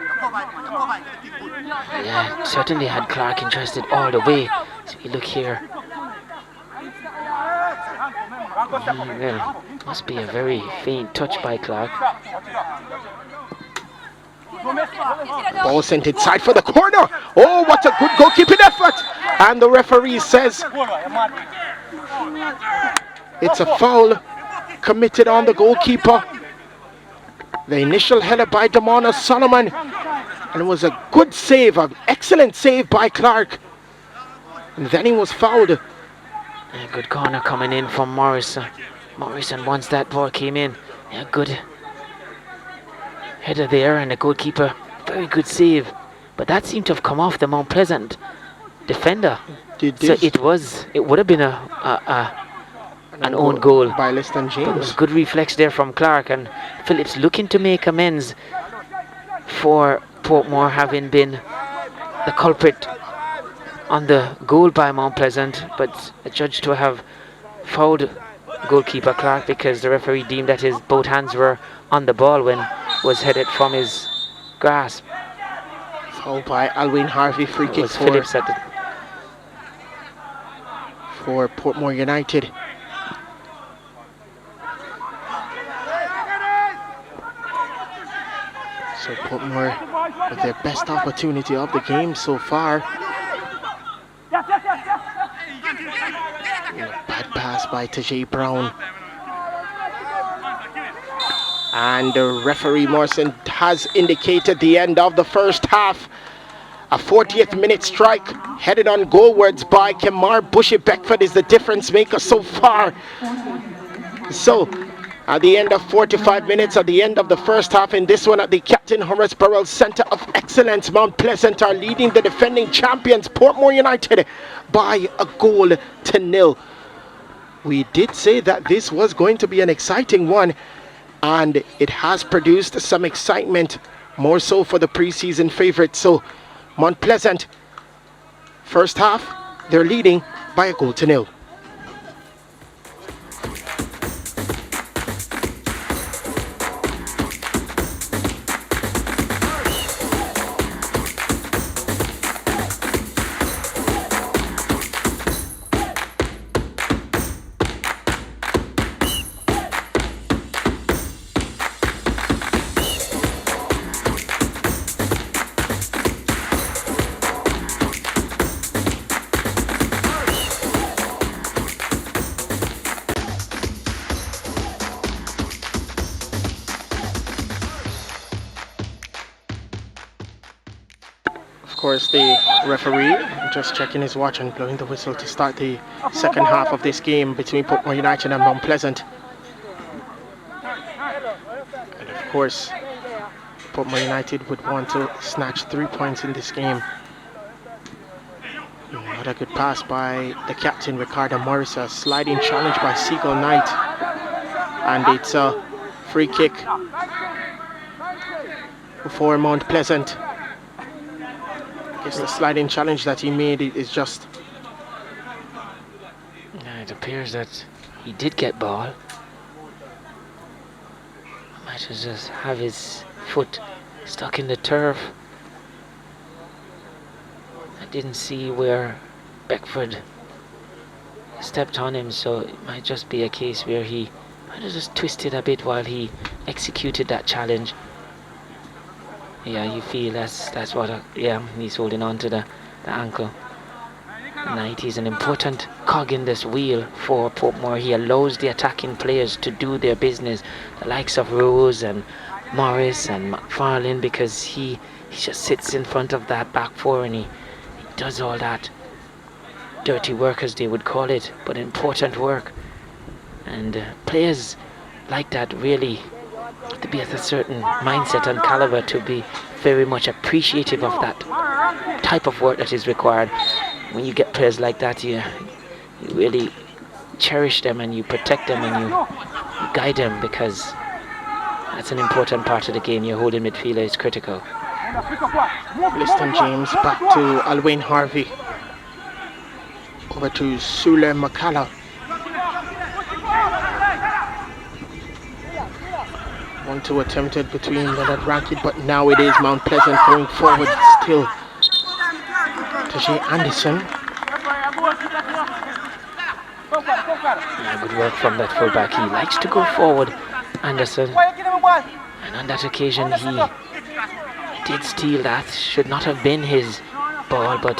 Yeah, certainly had Clark interested all the way. So we look here. Well, must be a very faint touch by Clark. Ball sent inside for the corner. Oh, what a good goalkeeping effort. And the referee says it's a foul committed on the goalkeeper. The initial header by Damona Solomon, and it was a good save, an excellent save by Clark. And then he was fouled. A good corner coming in from Morrison. Morrison, once that ball came in, yeah, good header there, and the goalkeeper, very good save. But that seemed to have come off the Mount Pleasant defender. So it would have been an own goal by Liston James. But it was good reflex there from Clark, and Phillips looking to make amends for Portmore having been the culprit on the goal by Mount Pleasant, but adjudged to have fouled goalkeeper Clark because the referee deemed that his both hands were on the ball when it was headed from his grasp. Foul by Alwyn Harvey, free kick for Phillips at for Portmore United. So Portmore with their best opportunity of the game so far. Bad pass by Tajay Brown. And the referee Morrison has indicated the end of the first half. A 40th minute strike headed on goalwards by Kemar Bushy Beckford is the difference maker so far. So at the end of 45 minutes, at the end of the first half in this one at the Captain Horace Burrell Centre of Excellence, Mount Pleasant are leading the defending champions Portmore United by a 1-0. We did say that this was going to be an exciting one, and it has produced some excitement, more so for the preseason favourites. So Mount Pleasant, first half, they're leading by a 0-0. course, the referee just checking his watch and blowing the whistle to start the second half of this game between Portmore United and Mount Pleasant. And of course, Portmore United would want to snatch 3 points in this game. What a good pass by the captain, Ricardo Morris. A sliding challenge by Seagull Knight. And it's a free kick for Mount Pleasant. I guess the sliding challenge that he made is just... It appears that he did get ball. Might just have his foot stuck in the turf. I didn't see where Beckford stepped on him, so it might just be a case where he might have just twisted a bit while he executed that challenge. Yeah, you feel that's what he's holding on to the ankle. Knight is an important cog in this wheel for Portmore. He allows the attacking players to do their business, the likes of Rose and Morris and McFarlane, because he just sits in front of that back four and he does all that dirty work, as they would call it, but important work. And players like that really have to be at a certain mindset and caliber to be very much appreciative of that type of work that is required. When you get players like that, you really cherish them and you protect them and you guide them, because that's an important part of the game. Your holding midfielder is critical. Liston James back to Alwyn Harvey. Over to Sule Makala. One-two attempted between Leonard Rankid, but now it is Mount Pleasant going forward still. Tajay Anderson. Good work from that fullback. He likes to go forward, Anderson. And on that occasion, he did steal that. Should not have been his ball, but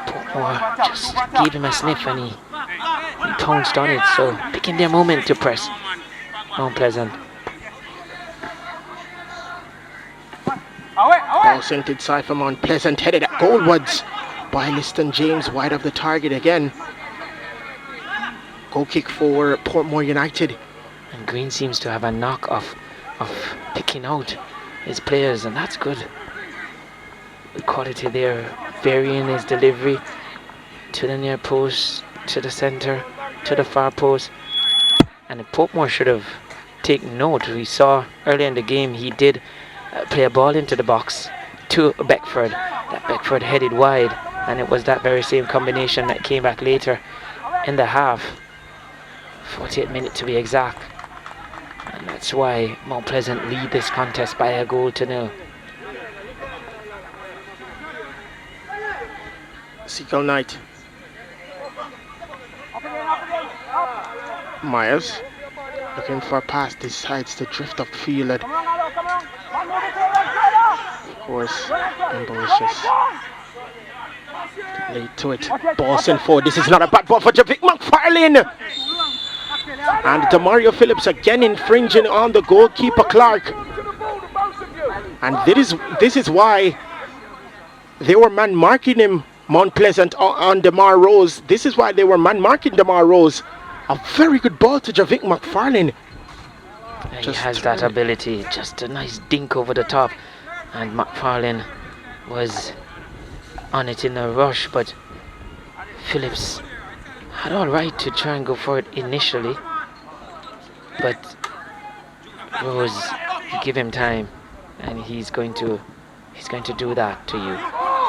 Portmore just gave him a sniff and he pounced on it. So picking their moment to press Mount Pleasant. Ball sent inside for Mount Pleasant, headed at goalwards by Liston James, wide of the target again. Goal kick for Portmore United. And Green seems to have a knock of picking out his players, and that's good. The quality there, varying his delivery to the near post, to the centre, to the far post. And Portmore should have taken note. We saw earlier in the game he did play a ball into the box to Beckford. That Beckford headed wide, and it was that very same combination that came back later in the half. 48 minutes to be exact. And that's why Mount Pleasant lead this contest by a 1-0. Seagull Knight. Myers looking for a pass, decides to drift upfield. Of course, ambitious. Late to it. Ball sent forward. This is not a bad ball for Javic McFarlane. And Demario Phillips again infringing on the goalkeeper Clark. And this is why they were man marking him, Mount Pleasant, on DeMar Rose. This is why they were man marking DeMar Rose. A very good ball to Javic McFarlane. He has that ability, just a nice dink over the top, and McFarlane was on it in a rush, but Phillips had all right to try and go for it initially, but Rose, you give him time and he's going to do that to you,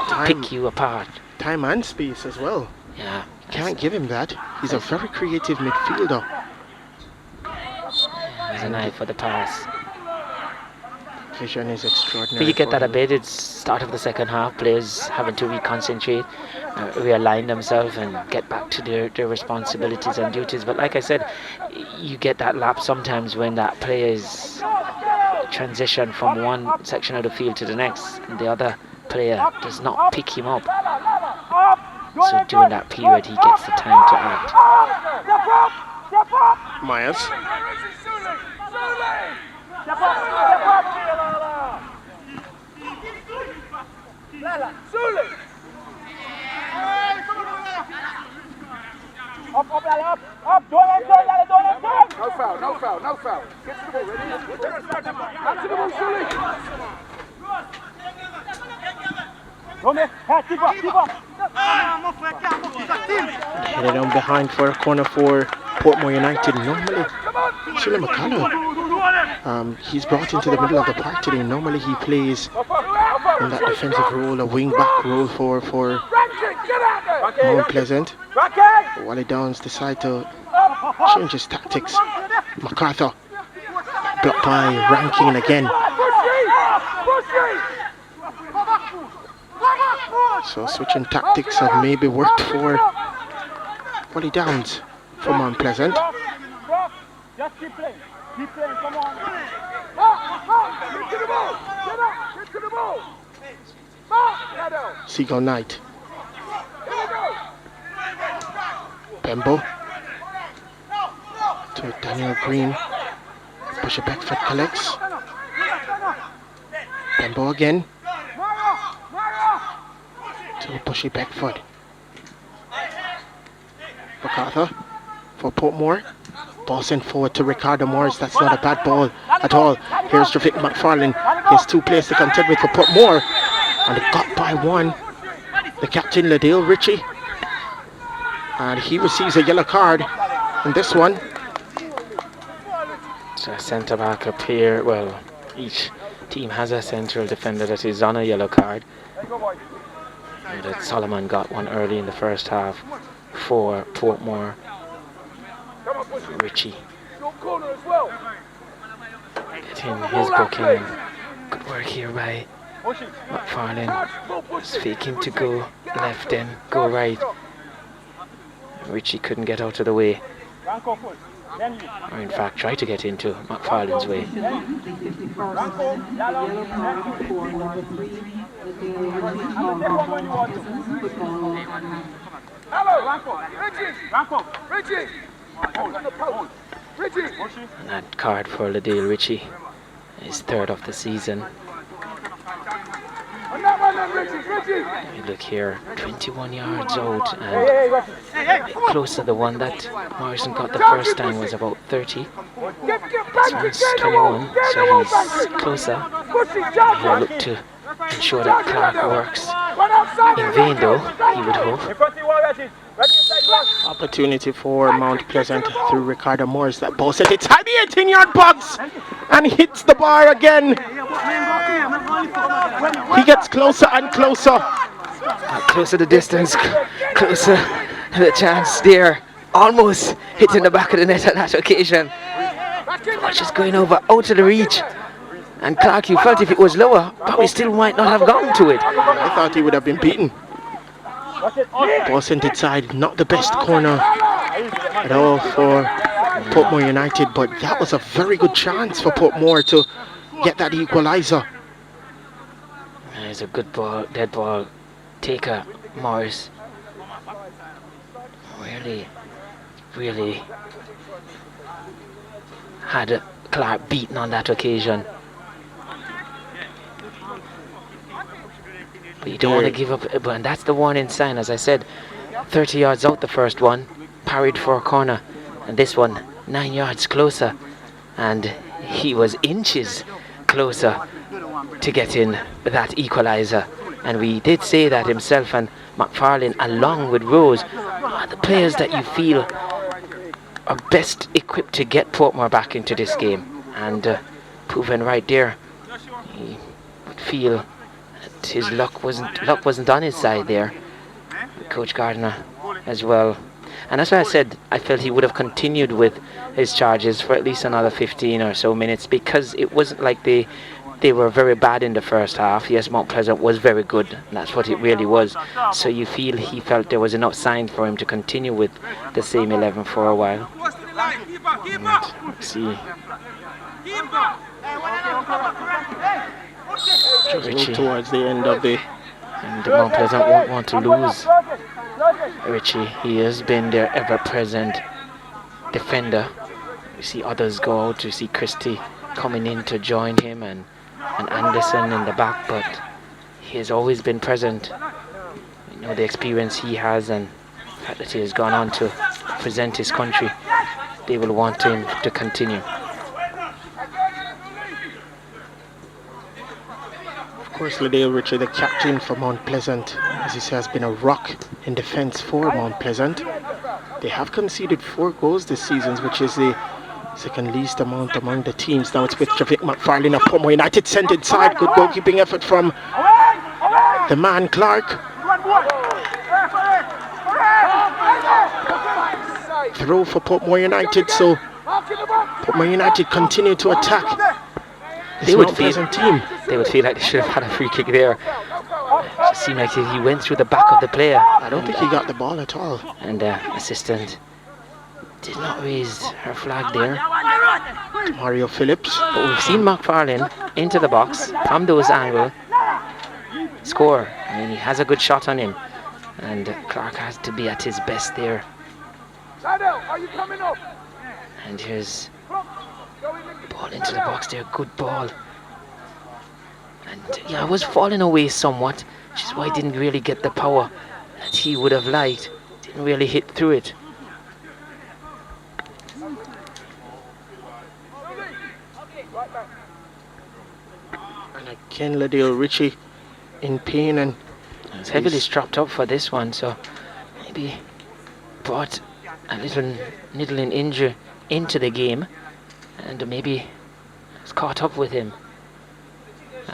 to pick you apart. Time and space as well. Yeah, can't give him that. He's a very creative midfielder. There's an eye for the pass. Vision is extraordinary. But you get that a bit. It's start of the second half. Players having to reconcentrate, realign themselves, and get back to their responsibilities and duties. But like I said, you get that lapse sometimes when that player is transition from one section of the field to the next, and the other player does not pick him up. So during that period, he gets the time to act. Myers. No foul, no foul, no foul. Get to the ball, ready? Back to the ball, Sully. Headed on behind for a corner for Portmore United. Normally, Chile McCullough, he's brought into the middle of the park today. Normally he plays in that defensive role, a wing-back role for Mount Pleasant. Wally Downs decide to change his tactics. MacArthur blocked by Rankin again. So switching tactics have maybe worked for Wally Downs for Mount Pleasant. Just keep playing, come on. Get to the ball, get up, get to the ball. Seagull Knight. Pembo to Daniel Green. Push it back, Fed collects. Pembo again. To push it back, Fed. MacArthur for Portmore. Ball sent forward to Ricardo Morris. That's not a bad ball at all. Here's Javik McFarlane. He has two players to contend with for Portmore. And it got by one. The captain, Ladale Ritchie. And he receives a yellow card in this one. So a centre back up here. Well, each team has a central defender that is on a yellow card. And that Solomon got one early in the first half for Portmore. Ritchie getting his booking. Good work here by McFarlane. Speaking to go left and go right. Ritchie couldn't get out of the way. Or in fact tried to get into McFarlane's way. And that card for Ladale Ritchie is third of the season. You look here, 21 yards out, and close to the one that Morrison got the first time was about 30. This one's 21, so he's closer. He'll look to ensure that Clark works. In vain though, he would hope. Opportunity for Mount Pleasant through Ricardo Morris. That ball set inside the 18-yard box and hits the bar again. He gets closer and closer. Closer the distance, closer the chance there. Almost hitting the back of the net on that occasion. Just going over out of the reach. And Clark, you felt if it was lower, probably still might not have gotten to it. I thought he would have been beaten. Ball sent inside, not the best corner at all for Portmore United, but that was a very good chance for Portmore to get that equalizer. There's a good ball, dead ball taker, Morris. Really had Clark beaten on that occasion. But you don't want to give up, and that's the warning sign, as I said. 30 yards out the first one, parried for a corner, and this one 9 yards closer, and he was inches closer to getting that equalizer. And we did say that himself and McFarlane, along with Rose, are the players that you feel are best equipped to get Portmore back into this game, and proven right there. He would feel his luck wasn't on his side there. Coach Gardner as well, and that's why I said I felt he would have continued with his charges for at least another 15 or so minutes, because it wasn't like they were very bad in the first half. Yes, Mount Pleasant was very good, and that's what it really was. So you feel he felt there was enough sign for him to continue with the same 11 for a while. Let's see. Ritchie towards the end of the... And Mount Pleasant won't want to lose Ritchie. He has been their ever-present defender. We see others go out. We see Christie coming in to join him, and Anderson in the back, but he has always been present. You know the experience he has, and the fact that he has gone on to represent his country, they will want him to continue. Of course, Liddell Richie, the captain for Mount Pleasant, as he says, has been a rock in defense for Mount Pleasant. They have conceded 4 goals this season, which is the second least amount among the teams. Now it's with Javik McFarlane of Portmore United, sent inside. Good goalkeeping effort from the man Clark. Throw for Portmore United, so Portmore United continue to attack this Mount Pleasant team. They would feel like they should have had a free kick there. It just seemed like he went through the back of the player. I don't think he got the ball at all. And assistant did not raise her flag there. Mario Phillips. But we've seen McFarlane into the box from those angles score. I mean, he has a good shot on him, and Clark has to be at his best there. And here's ball into the box there, good ball. And yeah, I was falling away somewhat, which is why I didn't really get the power that he would have liked. Didn't really hit through it. And again, Liddell Richie in pain, and it's heavily strapped up for this one, so maybe brought a little niggling injury into the game, and maybe it's caught up with him.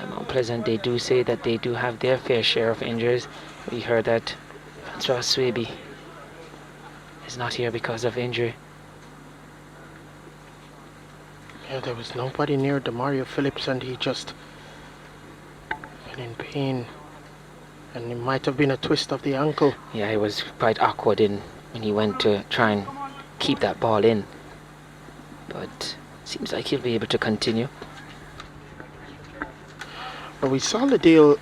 Mount Pleasant, they do say that they do have their fair share of injuries. We heard that Francois Swaby is not here because of injury. Yeah, there was nobody near Mario Phillips, and he just been in pain, and it might have been a twist of the ankle. Yeah, it was quite awkward when he went to try and keep that ball in, but seems like he'll be able to continue. But we saw Liddell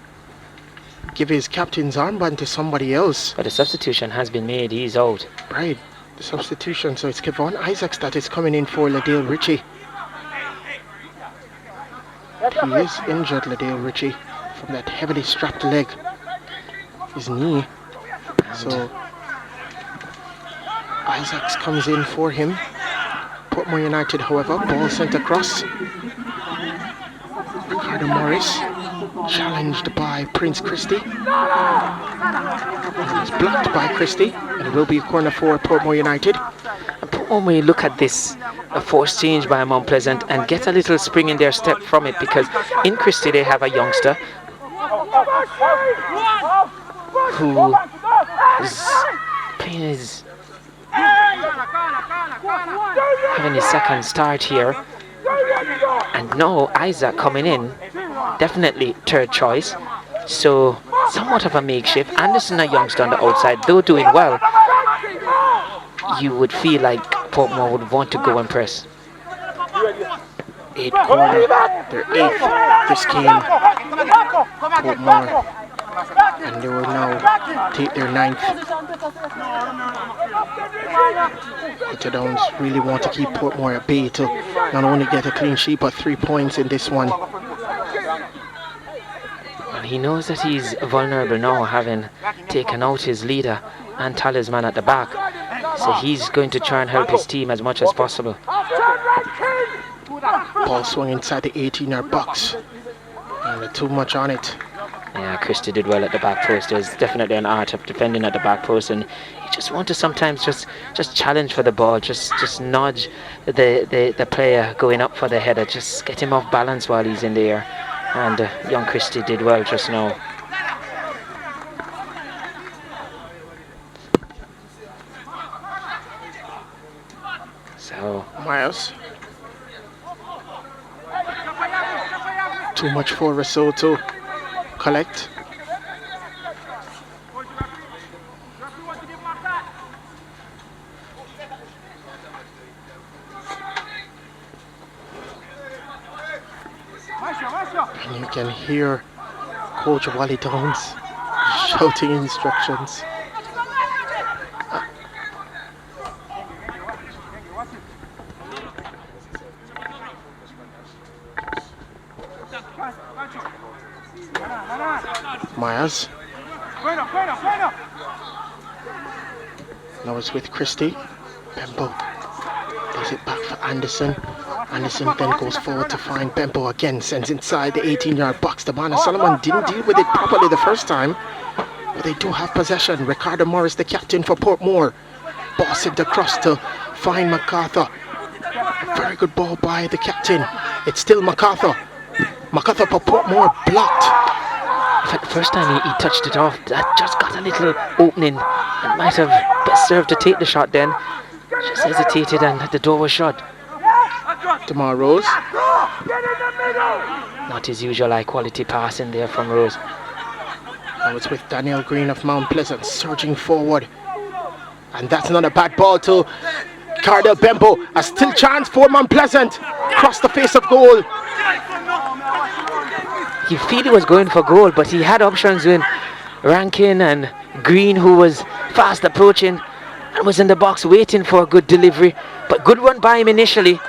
give his captain's armband to somebody else. But a substitution has been made. He's out. Right, the substitution. So it's Kevon Isaacs that is coming in for Liddell Richie. He is injured, Liddell Richie, from that heavily strapped leg, his knee. So Isaacs comes in for him. Portmore United, however, ball sent across. Ricardo Morris, challenged by Prince Christie. He's blocked by Christie, and it will be a corner for Portmore United. When we look at this, a forced change by Mount Pleasant, and get a little spring in their step from it, because in Christie they have a youngster who is playing his having his second start here, and now Isaac coming in, definitely third choice, so somewhat of a makeshift. Anderson, a youngster on the outside, though doing well. You would feel like Portmore would want to go and press. 8th corner, their 8th this game, Portmore, and they will now take their 9th. The Downs really want to keep Portmore at bay to not only get a clean sheet but 3 points in this one. Well, he knows that he's vulnerable now, having taken out his leader and talisman at the back, so he's going to try and help his team as much as possible. Ball swung inside the 18-yard box, and too much on it. Yeah, Christie did well at the back post. There's definitely an art of defending at the back post, and you just want to sometimes just challenge for the ball, just nudge the player going up for the header, just get him off balance while he's in the air, and young Christie did well just now. So Miles. Too much for Rousseau to collect. And you can hear Coach Wally Downs shouting instructions. Myers. Now it's with Christie. Bembo plays it back for Anderson. Anderson then goes forward to find Bembo again, sends inside the 18-yard box. Tabana Solomon didn't deal with it properly the first time, but they do have possession. Ricardo Morris, the captain for Portmore, boss it across to find MacArthur. Very good ball by the captain. It's still MacArthur. MacArthur for Portmore, blocked. In fact, the first time he touched it off, that just got a little opening. It might have best served to take the shot then. Just hesitated and the door was shut. Demar Rose. Not his usual high quality pass in there from Rose. Now it's with Daniel Green of Mount Pleasant surging forward. And that's not a bad ball to Cardell Bembo. A still chance for Mount Pleasant. Across the face of goal. You feel he was going for goal, but he had options with Rankin and Green, who was fast approaching and was in the box waiting for a good delivery. But good run by him initially,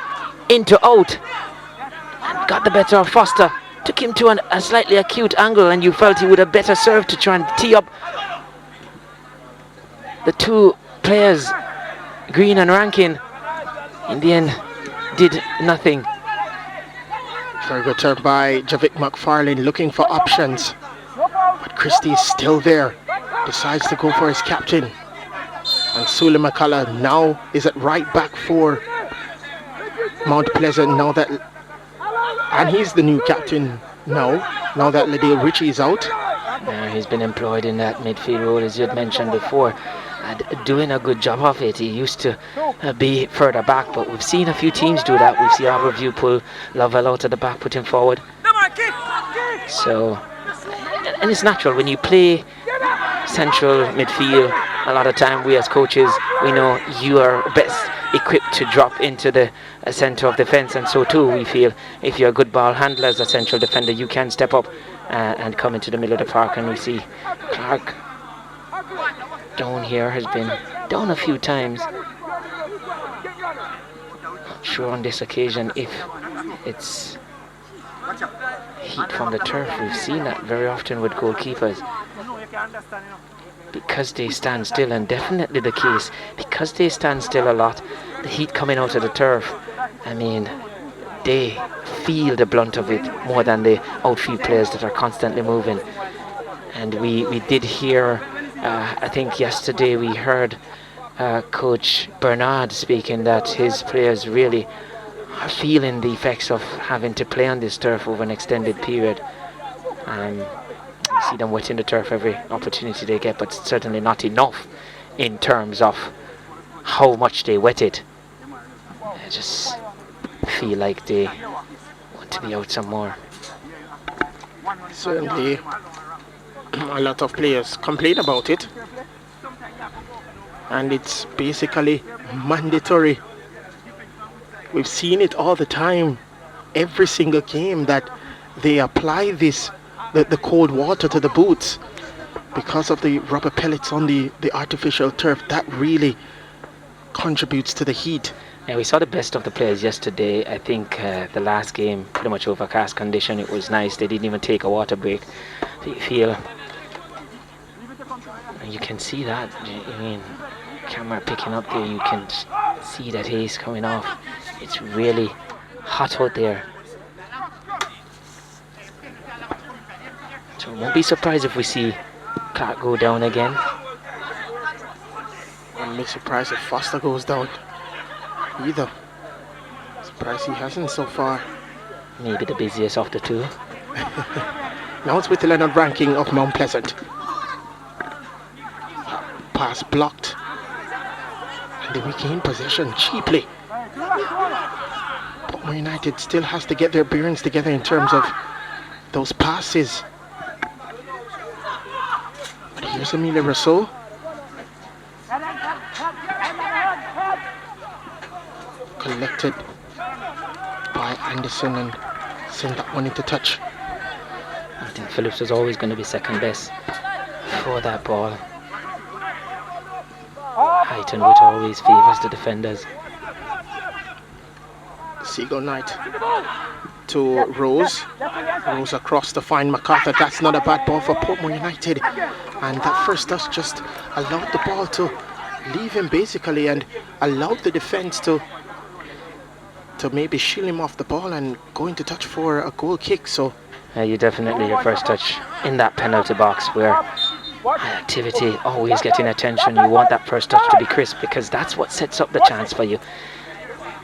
into out. And got the better of Foster. Took him to a slightly acute angle, and you felt he would have better served to try and tee up the two players, Green and Rankin. In the end, did nothing. Very good turn by Javik McFarlane, looking for options. But Christie's still there. Decides to go for his captain. And Sule McCullough now is at right back for Mount Pleasant. And he's the new captain now that Liddell Ritchie is out. Yeah, he's been employed in that midfield role, as you had mentioned before, and doing a good job of it. He used to be further back, but we've seen a few teams do that. We've seen Harborview pull Lovell out at the back, put him forward. So, and it's natural when you play central midfield. A lot of time we as coaches, we know you are best equipped to drop into the centre of defence, and so too we feel if you're a good ball handler as a central defender, you can step up and come into the middle of the park. And we see Clark down here, has been down a few times. Not sure on this occasion if it's heat from the turf. We've seen that very often with goalkeepers, because they stand still, and definitely the case because they stand still a lot. The heat coming out of the turf, I mean, they feel the blunt of it more than the outfield players that are constantly moving. And we did hear, I think yesterday we heard Coach Bernard speaking that his players really are feeling the effects of having to play on this turf over an extended period. You see them wetting the turf every opportunity they get, but certainly not enough in terms of how much they wet it. I just feel like they want to be out some more. Certainly, a lot of players complain about it, and it's basically mandatory. We've seen it all the time, every single game, that they apply this, the cold water to the boots because of the rubber pellets on the artificial turf. That really contributes to the heat. Yeah, we saw the best of the players yesterday. I think the last game, pretty much overcast condition, it was nice. They didn't even take a water break. So you feel, you can see that. I mean, camera picking up there, you can see that haze coming off. It's really hot out there. So won't be surprised if we see Clark go down again. Won't be surprised if Foster goes down either. Surprised he hasn't so far. Maybe the busiest of the two. Now it's with the Leonard Ranking of Mount Pleasant. Pass blocked. And they regain possession cheaply. Portmore United still has to get their bearings together in terms of those passes. But here's Amelia Rousseau. Collected by Anderson and sent that one into touch. I think Phillips was always going to be second best for that ball. Heighton, which always favours the defenders. Seagull Knight to Rose. Rose across to find MacArthur. That's not a bad ball for Portmore United. And that first touch just allowed the ball to leave him basically and allowed the defense to maybe shield him off the ball and go into touch for a goal kick. So You definitely your first touch in that penalty box where activity always getting attention. You want that first touch to be crisp because that's what sets up the chance for you.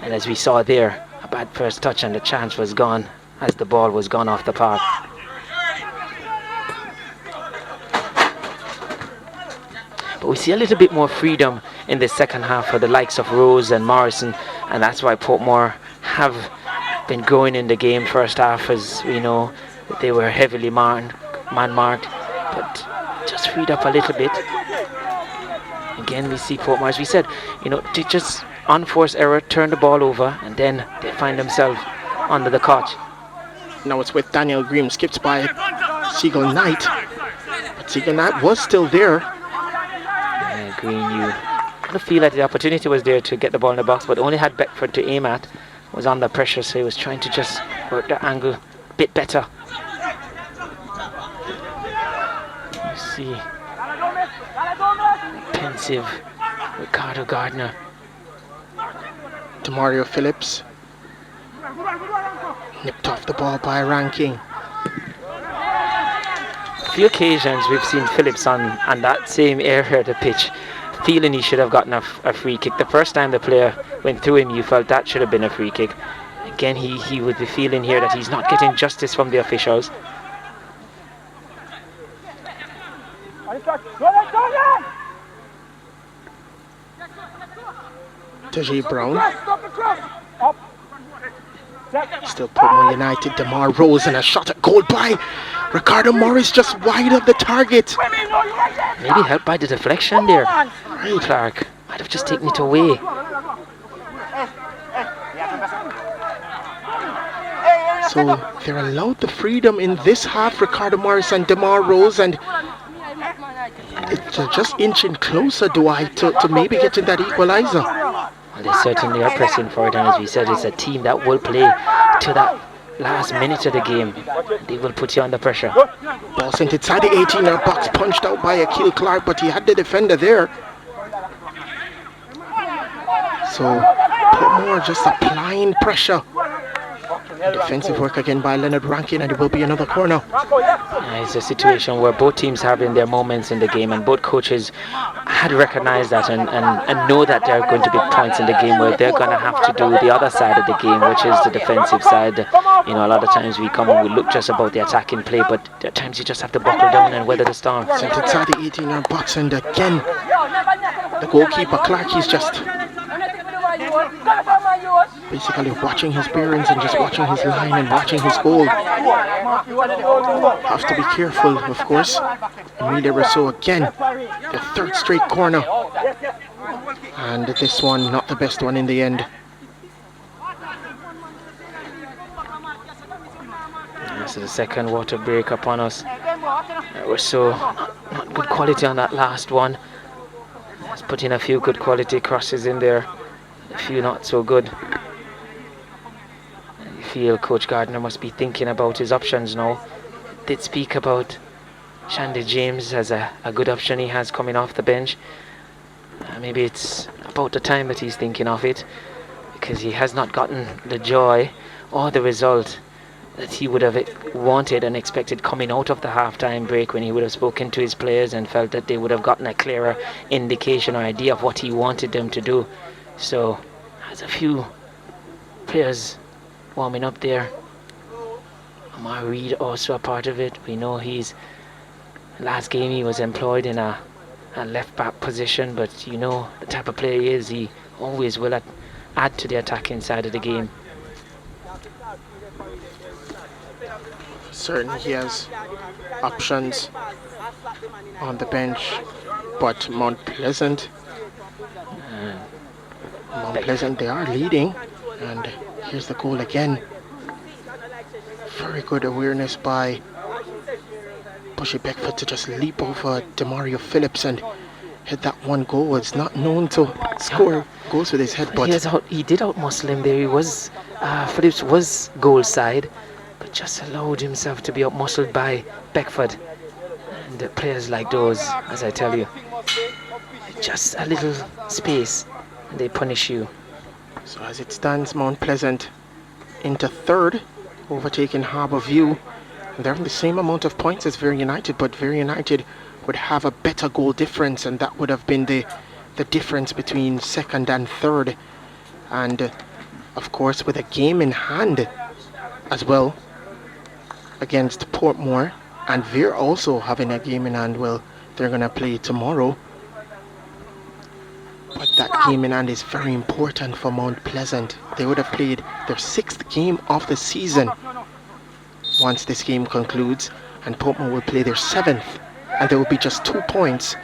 And as we saw there, a bad first touch and the chance was gone as the ball was gone off the park. But we see a little bit more freedom in the second half for the likes of Rose and Morrison, and that's why Portmore have been growing in the game. First half, as we know, they were heavily man-marked, but just freed up a little bit. Again, we see Portmore, as we said, they just unforced error, turn the ball over, and then they find themselves under the cot. now it's with Daniel Green, skipped by Seagull Knight, but Seagull Knight was still there. Green, you kind of feel that the opportunity was there to get the ball in the box, but only had Beckford to aim at. Was under pressure, so he was trying to just work the angle a bit better. You see, pensive Ricardo Gardner. Demario Phillips nipped off the ball by Ranking. A few occasions we've seen Phillips on that same area of the pitch feeling he should have gotten a free kick. The first time the player went through him, you felt that should have been a free kick. Again, he would be feeling here that he's not getting justice from the officials. Tajay Brown. Still Portmore United. Demar Rose and a shot at goal by Ricardo Morris, just wide of the target. Maybe helped by the deflection there. Clark might have just taken it away. So they're allowed the freedom in this half, Ricardo Morris and Demar Rose, and they're just inching closer, Dwight, to maybe getting that equalizer. Well, they certainly are pressing for it, and as we said, it's a team that will play to that last minute of the game. They will put you under pressure. Ball sent inside the 18-yard box, punched out by Akil Clark, but he had the defender there. So Portmore just applying pressure. Defensive work again by Leonard Rankin, and it will be another corner. It's a situation where both teams having their moments in the game, and both coaches had recognized that and know that there are going to be points in the game where they're going to have to do the other side of the game, which is the defensive side. A lot of times we come and we look just about the attacking play, but at times you just have to buckle down and weather the storm. Sent inside the 18-yard box, and again the goalkeeper Clark, he's just basically watching his bearings and just watching his line and watching his goal. Have to be careful, of course. Emilia Rousseau again, the third straight corner, and this one not the best one in the end. This is the second water break upon us. Rousseau, not good quality on that last one. Let's put in a few good quality crosses in there, a few not so good. I feel Coach Gardner must be thinking about his options now. Did speak about Shandy James as a good option he has coming off the bench. Maybe it's about the time that he's thinking of it, because he has not gotten the joy or the result that he would have wanted and expected coming out of the half-time break, when he would have spoken to his players and felt that they would have gotten a clearer indication or idea of what he wanted them to do. So has a few players warming up there. Amar Reid also a part of it. We know last game he was employed in a left back position, but the type of player he is, he always will add to the attacking side of the game. Certainly he has options on the bench, but Mount Pleasant, they are leading, and here's the goal again. Very good awareness by Bushy Beckford to just leap over Demario Phillips and hit that one goal. It's not known to score goals with his head, but he did outmuscle him there. He was Phillips was goal side, but just allowed himself to be outmuscled by Beckford. And players like those, as I tell you, just a little space, and they punish you. So as it stands, Mount Pleasant into third, overtaking Harbour View. And they're on the same amount of points as Very United, but Very United would have a better goal difference, and that would have been the difference between second and third. And of course, with a game in hand as well against Portmore, and Veer also having a game in hand. Well, they're going to play tomorrow, but that game in hand is very important for Mount Pleasant. They would have played their 6th game of the season once this game concludes, and Portmore will play their 7th, and they will be just 2 points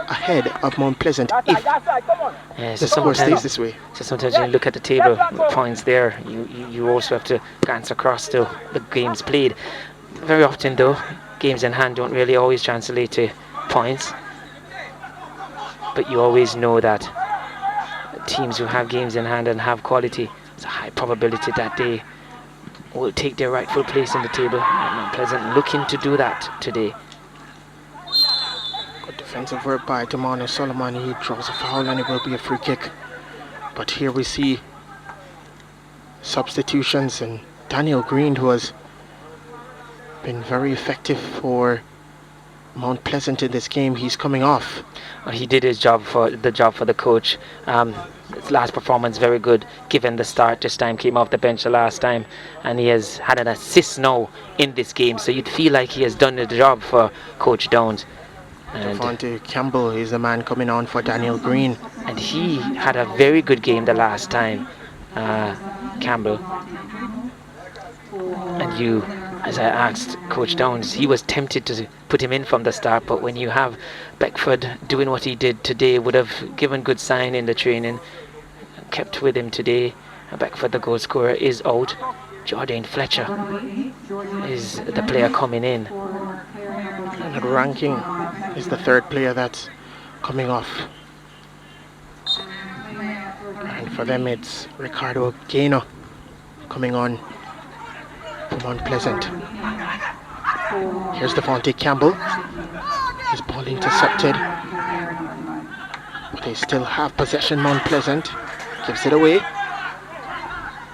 ahead of Mount Pleasant if the score stays this way. So sometimes when you look at the table points there, you also have to glance across to the games played. Very often though, games in hand don't really always translate to points, but you always know that teams who have games in hand and have quality, it's a high probability that they will take their rightful place in the table. Mount Pleasant looking to do that today. Good defensive work by Damano Solomon. He draws a foul and it will be a free kick. But here we see substitutions, and Daniel Green, who has been very effective for Mount Pleasant in this game, he's coming off. Well, he did his job for the coach. His last performance very good given the start. This time came off the bench the last time, and he has had an assist now in this game, so you'd feel like he has done the job for Coach Downs. And Devontae Campbell is the man coming on for Daniel Green, and he had a very good game the last time, Campbell. And you, as I asked Coach Downs, he was tempted to put him in from the start, but when you have Beckford doing what he did today, would have given good sign in the training, kept with him today. Beckford, the goal scorer, is out. Jordan Fletcher is the player coming in. and Ranking is the 3rd player that's coming off. And for them it's Ricardo Gaynor coming on for Mount Pleasant. Here's Devontae Campbell. His ball intercepted, but they still have possession. Mount Pleasant gives it away.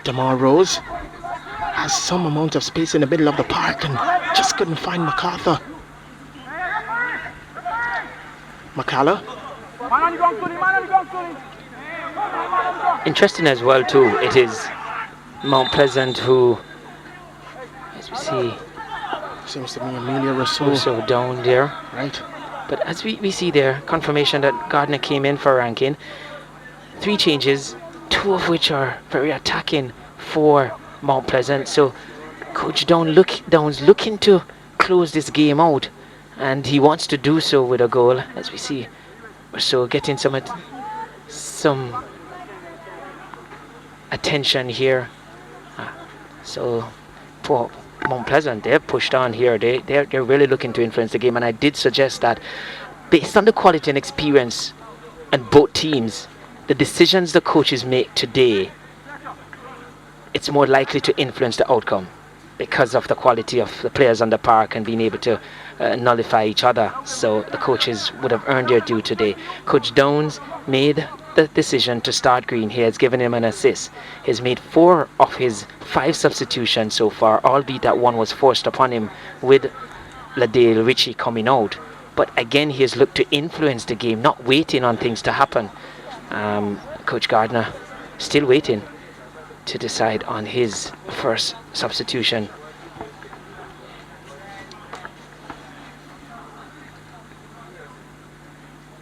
Damar Rose has some amount of space in the middle of the park and just couldn't find MacArthur. McCalla. Interesting as well too, it is Mount Pleasant who, as we see, Seems to be Amelia Rousseau. so down there. Right. But as we see there, confirmation that Gardner came in for Rankin. 3 changes, 2 of which are very attacking for Mount Pleasant. So Coach Downs looking to close this game out, and he wants to do so with a goal, as we see. So getting some attention here. So for Mount Pleasant, they're pushed on here. They're really looking to influence the game, and I did suggest that based on the quality and experience and both teams, the decisions the coaches make today, it's more likely to influence the outcome because of the quality of the players on the park and being able to nullify each other. So the coaches would have earned their due today. Coach Downs made the decision to start Green. He has given him an assist. He's made 4 of his 5 substitutions so far, albeit that one was forced upon him with Ladale Ritchie coming out. But again, he has looked to influence the game, not waiting on things to happen. Coach Gardner still waiting to decide on his first substitution.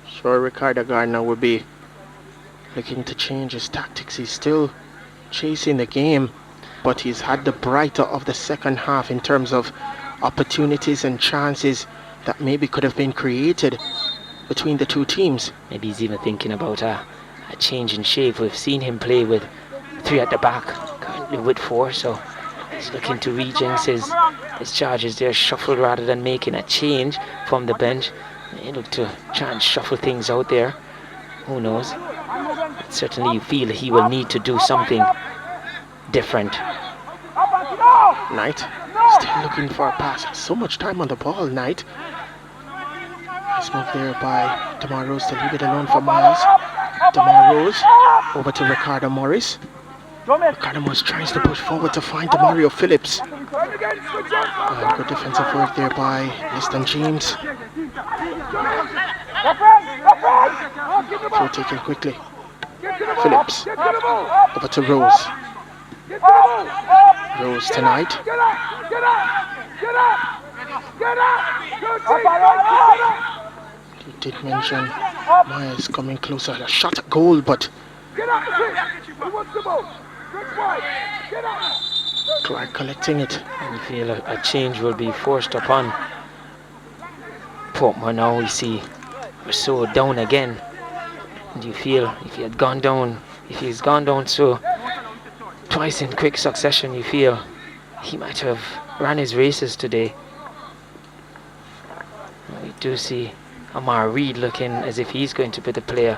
Sure, Ricardo Gardner will be looking to change his tactics. He's still chasing the game, but he's had the brighter of the second half in terms of opportunities and chances that maybe could have been created between the two teams. Maybe he's even thinking about a change in shape. We've seen him play with 3 at the back, currently with 4, so he's looking to rejinx his charges there, shuffle rather than making a change from the bench. He look to try and shuffle things out there. Who knows? Certainly you feel he will need to do something different. Knight still looking for a pass. So much time on the ball, Knight. Nice move there by DeMar Rose to leave it alone for Miles. DeMar Rose over to Ricardo Morris. Ricardo Morris tries to push forward to find Demario Phillips. And good defensive work there by Liston James. Throw taken quickly. Phillips over to Rose. Rose tonight. He did mention Myers coming closer. A shot at goal, but Clark collecting it. You feel a change will be forced upon Portmore now. We see Rousseau down again. And you feel if he's gone down so twice in quick succession, you feel he might have ran his races today. And we do see Amar Reed looking as if he's going to be the player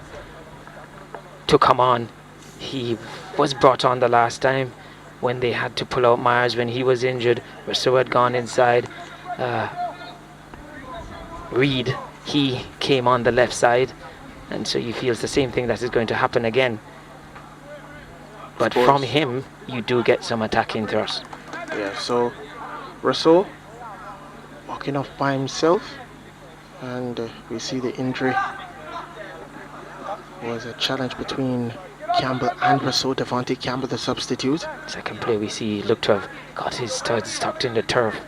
to come on. He was brought on the last time when they had to pull out Myers when he was injured. Rousseau had gone inside. Reed, he came on the left side, and so you feel it's the same thing that is going to happen again. But from him, you do get some attacking thrust. Yeah, so Rousseau walking off by himself, and we see the injury was a challenge between Campbell and Rousseau. Devontae Campbell, the substitute. Second play, we see he looked to have got his studs tucked in the turf.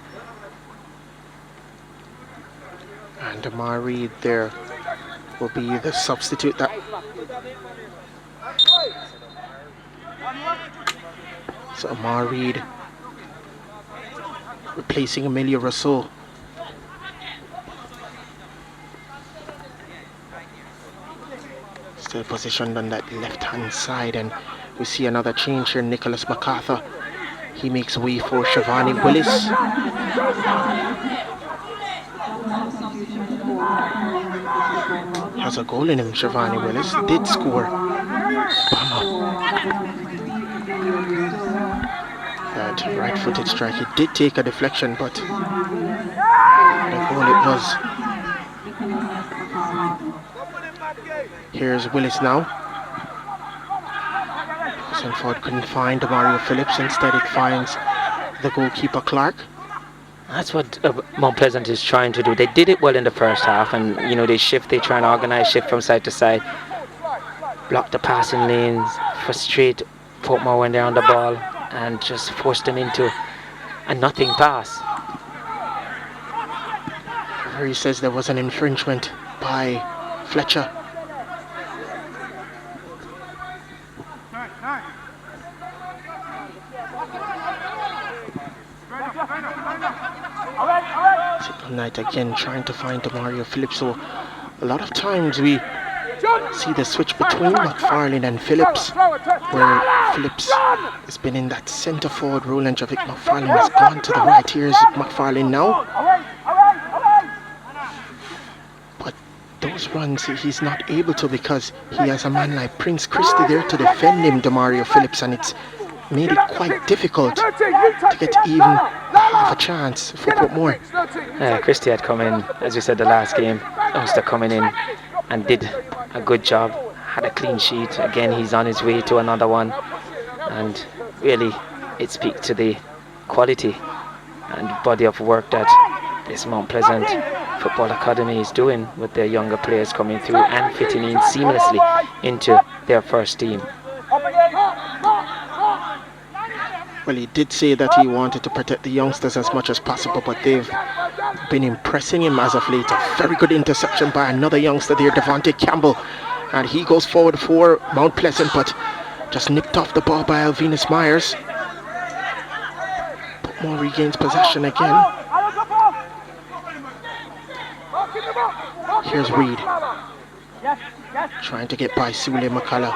And Amar Reed there will be the substitute. So Amar Reed replacing Emilio Rousseau. Still positioned on that left-hand side, and we see another change here. Nicholas MacArthur, he makes way for Shivani Willis. Has a goal in him. Shivani Willis did score. That right-footed strike, he did take a deflection, but the goal it was. Here's Willis now. Sanford couldn't find Mario Phillips. Instead, it finds the goalkeeper Clark. That's what Mount Pleasant is trying to do. They did it well in the first half, and they try and organize, shift from side to side, block the passing lanes, frustrate Portmore when they're on the ball, and just force them into a nothing pass. He says there was an infringement by Fletcher. Knight again trying to find Demario Phillips. So a lot of times we see the switch between McFarlane and Phillips, where Phillips has been in that centre forward role and Javik McFarlane has gone to the right. Here's McFarlane now. But those runs he's not able to because he has a man like Prince Christie there to defend him, Demario Phillips, and it's made it quite difficult to get even half a chance for Portmore. Christie had come in, as we said the last game, youngster coming in and did a good job, had a clean sheet. Again, he's on his way to another one, and really it speaks to the quality and body of work that this Mount Pleasant Football Academy is doing with their younger players coming through and fitting in seamlessly into their first team. Well, he did say that he wanted to protect the youngsters as much as possible, but they've been impressing him as of late. A very good interception by another youngster there, Devontae Campbell, and he goes forward for Mount Pleasant, but just nipped off the ball by Alvinus Myers. Portmore regains possession again. Here's Reed trying to get by Sule McCullough.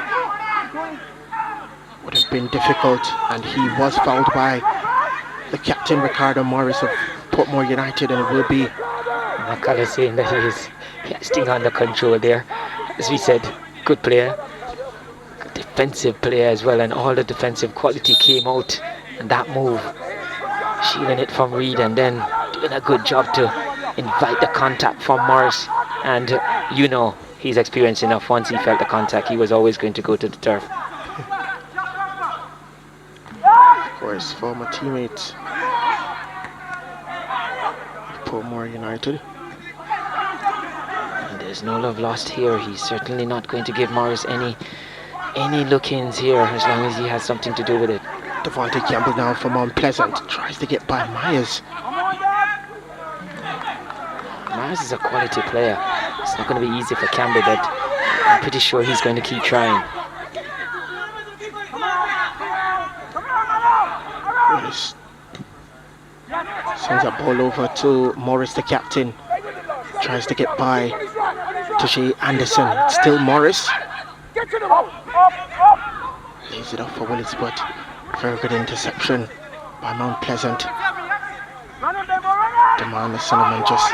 Would have been difficult, and he was fouled by the captain Ricardo Morris of Portmore United, and it will be McCullough saying that he has things under control there. As we said, good player, good defensive player as well, and all the defensive quality came out in that move, shielding it from Reed and then doing a good job to invite the contact from Morris. And you know, he's experienced enough. Once he felt the contact, he was always going to go to the turf. Of course, former teammates of Portmore United. And there's no love lost here. He's certainly not going to give Morris any look-ins here, as long as he has something to do with it. Devontae Campbell now from Mount Pleasant tries to get by Myers. Myers is a quality player. It's not going to be easy for Campbell, but I'm pretty sure he's going to keep trying. Morris sends a ball over to Morris, the captain. Tries to get by Tajay Anderson. It's still Morris. Lays it off for Willis, but very good interception by Mount Pleasant. Demanda Solomon just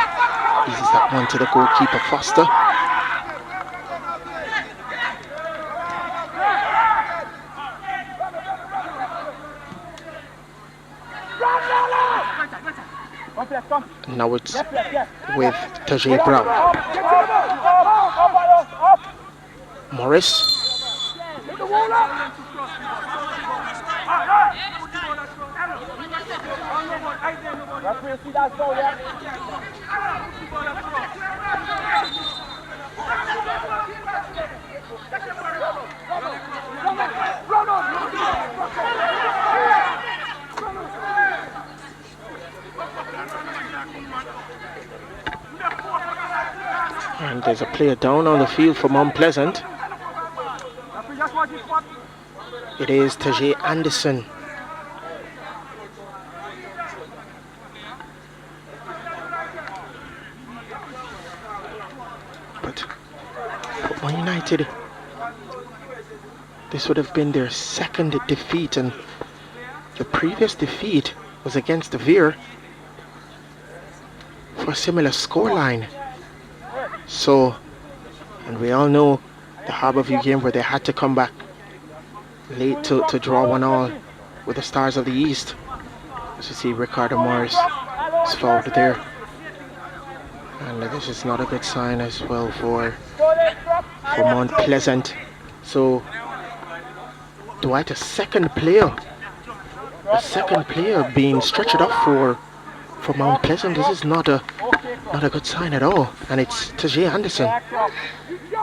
eases that one to the goalkeeper, Foster. Now it's with Tajay Brown. Morris. And there's a player down on the field for Mount Pleasant. It is Tajay Anderson. But Portmore United, this would have been their second defeat, and the previous defeat was against the Veer for a similar scoreline. So, and we all know the Harborview game where they had to come back late to draw 1-1 with the Stars of the East. As you see, Ricardo Morris is fouled there. And this is not a good sign as well for Mount Pleasant. So, Dwight, a second player being stretched up for Mount Pleasant. This is not a good sign at all, and it's Tajay Anderson.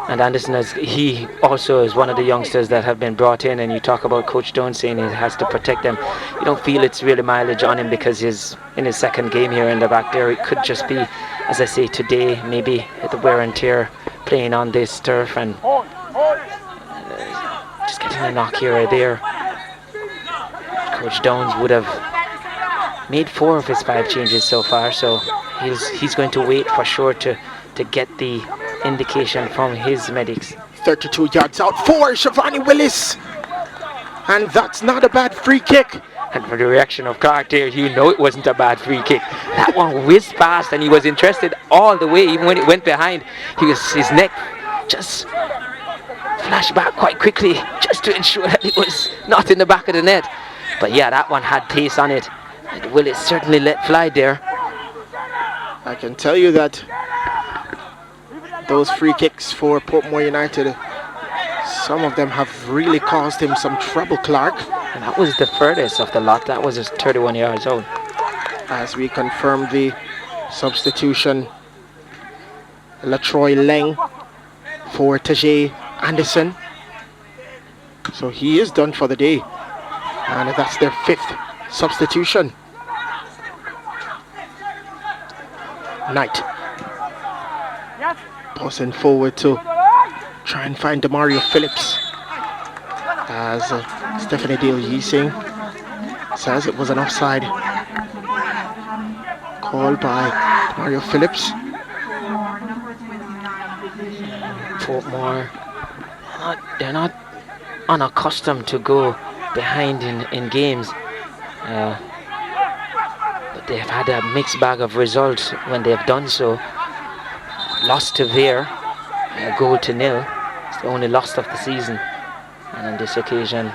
And Anderson, he also is one of the youngsters that have been brought in, and you talk about Coach Jones saying he has to protect them. You don't feel it's really mileage on him because he's in his second game here in the back there. It could just be, as I say, today, maybe the wear and tear playing on this turf and just getting a knock here or there. Coach Jones would have made 4 of his 5 changes so far, so he's going to wait for sure to get the indication from his medics. 32 yards out for Shavani Willis, and that's not a bad free kick. And for the reaction of Clark there, you know it wasn't a bad free kick. That one whizzed past, and he was interested all the way. Even when it went behind, his neck just flashed back quite quickly just to ensure that it was not in the back of the net. But yeah, that one had pace on it, and Willis certainly let fly there. I can tell you that those free kicks for Portmore United, some of them have really caused him some trouble, Clark. And that was the furthest of the lot. That was just 31 yards out. As we confirm the substitution, Latroy Leng for Tajay Anderson. So he is done for the day, and that's their 5th substitution. Knight passing forward to try and find Demario Phillips, as Stephanie Dale-Yeasing says it was an offside call by Demario Phillips. Portmore, they're not unaccustomed to go behind in games, but they've had a mixed bag of results when they've done so. Lost to Veer, a goal to nil. It's the only loss of the season, and on this occasion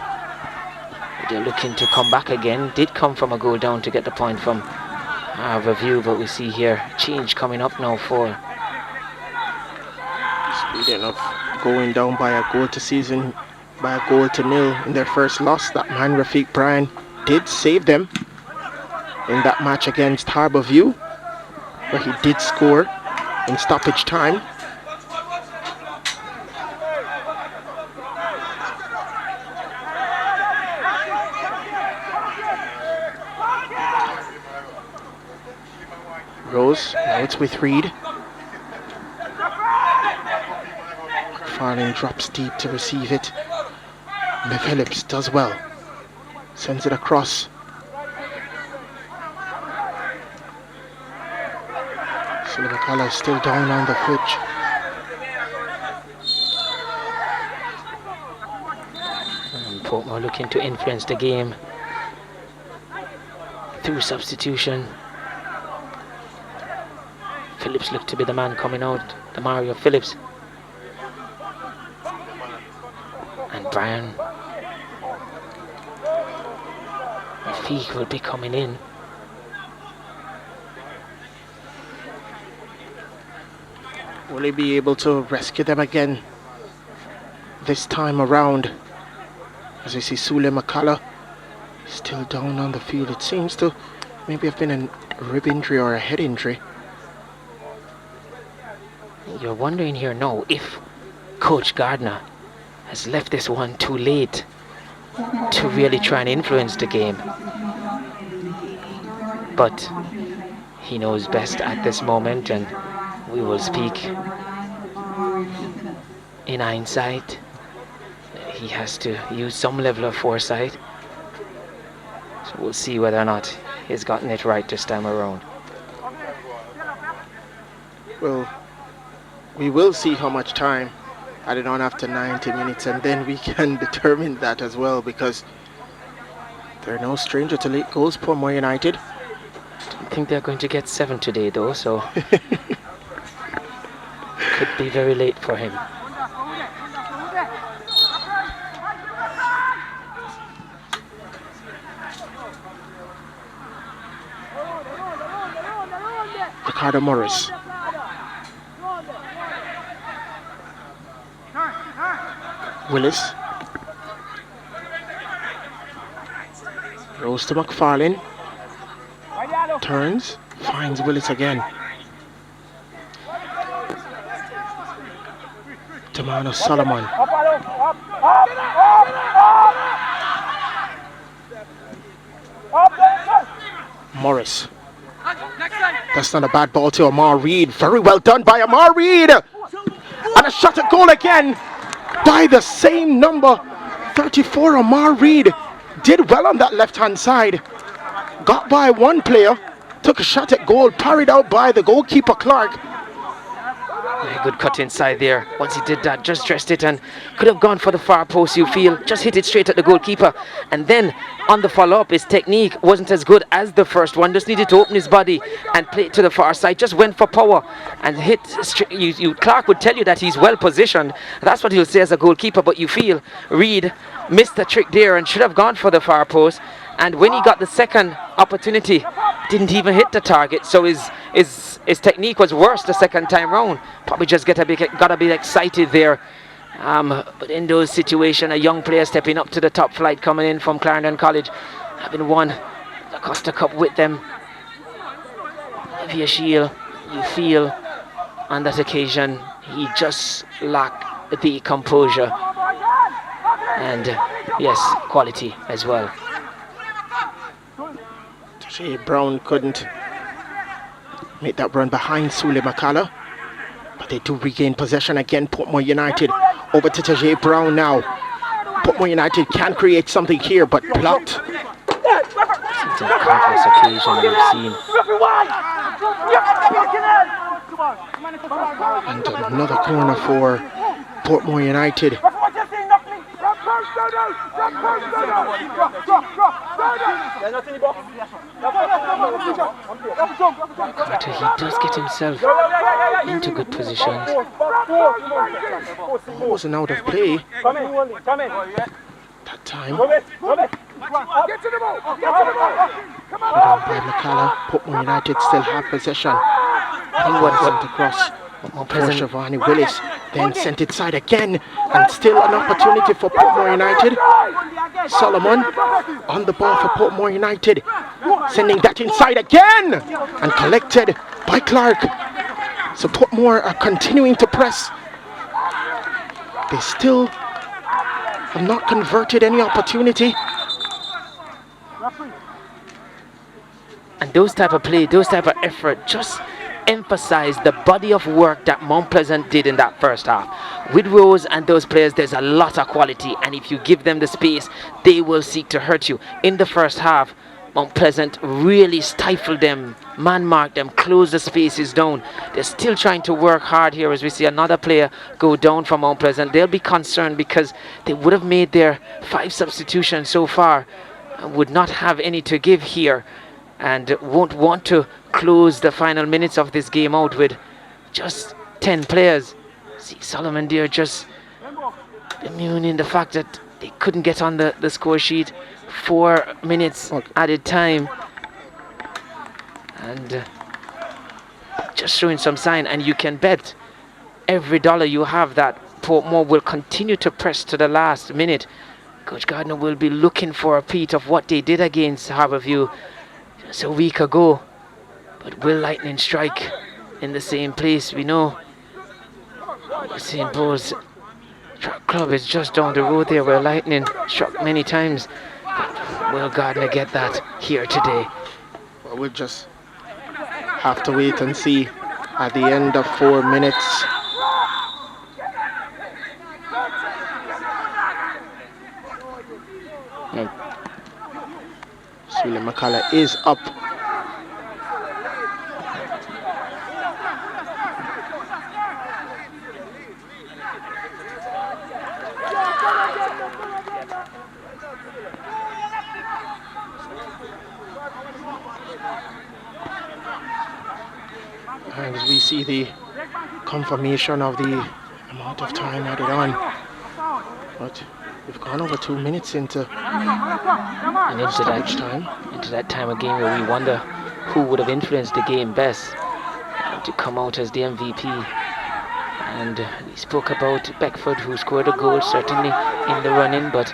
they're looking to come back again. Did come from a goal down to get the point from Harborview, but we see here change coming up now for Speaking of going down by a goal to season, by a goal to nil in their first loss, that man Rafiq Bryan did save them in that match against Harbourview, where he did score in stoppage time. Rose, now it's with Reed. Farling drops deep to receive it. Phillips does well. Sends it across. McCullough still down on the pitch. And Portmore looking to influence the game through substitution. Phillips looked to be the man coming out, the Mario Phillips. And Bryan. Rafiq will be coming in. Will he be able to rescue them again this time around? As we see Sule McCullough still down on the field. It seems to maybe have been a rib injury or a head injury. You're wondering here now if Coach Gardner has left this one too late to really try and influence the game. But he knows best at this moment, and we will speak in hindsight. He has to use some level of foresight. So we'll see whether or not he's gotten it right this time around. Well, we will see how much time added on after 90 minutes, and then we can determine that as well, because they're no stranger to late goals, Portmore United. I think they're going to get 7 today though, so could be very late for him. Ricardo Morris. Willis. Rose to McFarlane. Turns. Finds Willis again. Tamano Solomon. Morris. That's not a bad ball to Amar Reed. Very well done by Amar Reed. And a shot at goal again by the same number. 34, Amar Reed did well on that left-hand side. Got by one player. Took a shot at goal. Parried out by the goalkeeper, Clark. Very good cut inside there. Once he did that, just dressed it and could have gone for the far post, you feel. Just hit it straight at the goalkeeper. And then on the follow-up, his technique wasn't as good as the first one. Just needed to open his body and play it to the far side. Just went for power and hit. Clark would tell you that he's well positioned. That's what he'll say as a goalkeeper. But you feel Reed missed the trick there and should have gone for the far post. And when he got the second opportunity, didn't even hit the target. So his technique was worse the second time round. Probably just got a bit excited there. But in those situations, a young player stepping up to the top flight, coming in from Clarendon College, having won the Costa Cup with them via Shield, you feel on that occasion he just lacked the composure and yes, quality as well. Jay Brown couldn't make that run behind Sule McCullough, but they do regain possession again. Portmore United over to Tajay Brown now. Portmore United can create something here, but blocked. It's a countless occasion we've seen. And another corner for Portmore United. Carter, he does get himself into good positions. Wasn't out of play that time. By McCullough, Portmore United still have possession. He went across. Pressure Vani Willis Then sent it side again, and still an opportunity for Portmore United. Solomon on the ball for Portmore United, sending that inside again, and collected by Clark. So Portmore are continuing to press. They still have not converted any opportunity. And those type of play, those type of effort just emphasize the body of work that Mount Pleasant did in that first half. With Rose and those players, there's a lot of quality, and if you give them the space, they will seek to hurt you. In the first half, Mount Pleasant really stifled them, man-marked them, closed the spaces down. They're still trying to work hard here as we see another player go down from Mount Pleasant. They'll be concerned because they would have made their 5 substitutions so far, would not have any to give here, and won't want to close the final minutes of this game out with just 10 players. See Solomon there just immune in the fact that they couldn't get on the score sheet. 4 minutes added time, and just showing some sign, and you can bet every dollar you have that Portmore will continue to press to the last minute. Coach Gardner will be looking for a repeat of what they did against Harborview just a week ago. But will Lightning strike in the same place? We know St. Paul's Track Club is just down the road there where Lightning struck many times. But will Gardner get that here today? Well, we'll just have to wait and see at the end of 4 minutes. Swilly McCullough is up. And we see the confirmation of the amount of time added on. But we've gone over 2 minutes into that time of game where we wonder who would have influenced the game best to come out as the MVP. And we spoke about Beckford, who scored a goal certainly in the run-in, but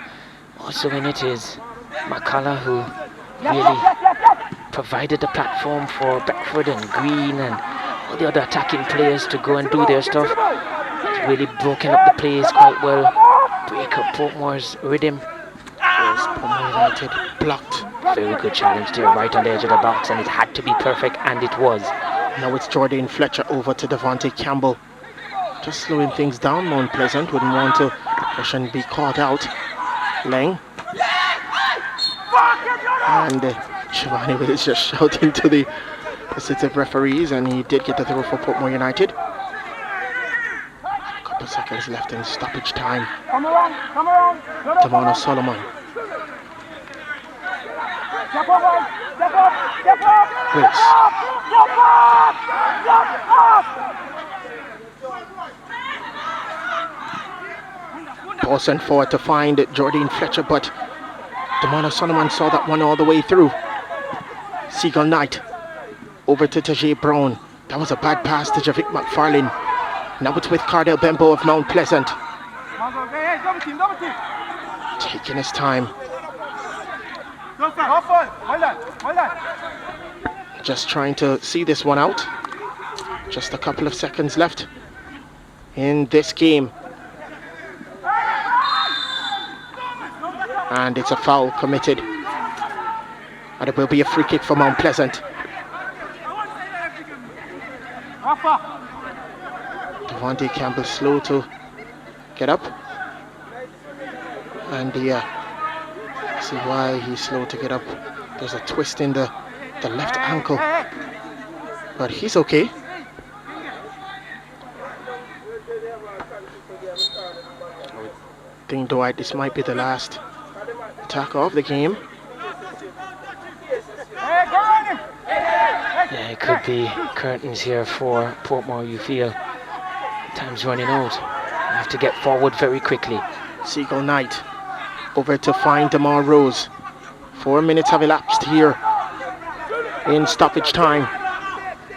also in it is McCullough, who really provided the platform for Beckford and Green and all the other attacking players to go and do their stuff. He's really broken up the plays quite well, break up Portmore's rhythm. Portmore United blocked. Very good challenge there, right on the edge of the box, and it had to be perfect, and it was. Now it's Jordan Fletcher over to Devontae Campbell. Just slowing things down. Mount Pleasant wouldn't want to push and be caught out. Lang. And Shivani was just shouting to the assistant referees, and he did get the throw for Portmore United. A couple of seconds left in stoppage time. Come around. Damano Solomon. Step up. Wills. Ball sent forward to find Jordan Fletcher, but Damano Solomon saw that one all the way through. Seagull Knight over to Tajay Brown. That was a bad pass to Javik McFarlane. Now it's with Cardell Bembo of Mount Pleasant. Taking his time. Just trying to see this one out. Just a couple of seconds left in this game. And it's a foul committed. And it will be a free kick for Mount Pleasant. Devontae Campbell slow to get up. And see why he's slow to get up. There's a twist in the left ankle. But he's okay. I think, Dwight, this might be the last attack of the game. Yeah, it could be curtains here for Portmore. You feel time's running out. You have to get forward very quickly. Seagull Knight over to find Damar Rose. 4 minutes have elapsed here in stoppage time.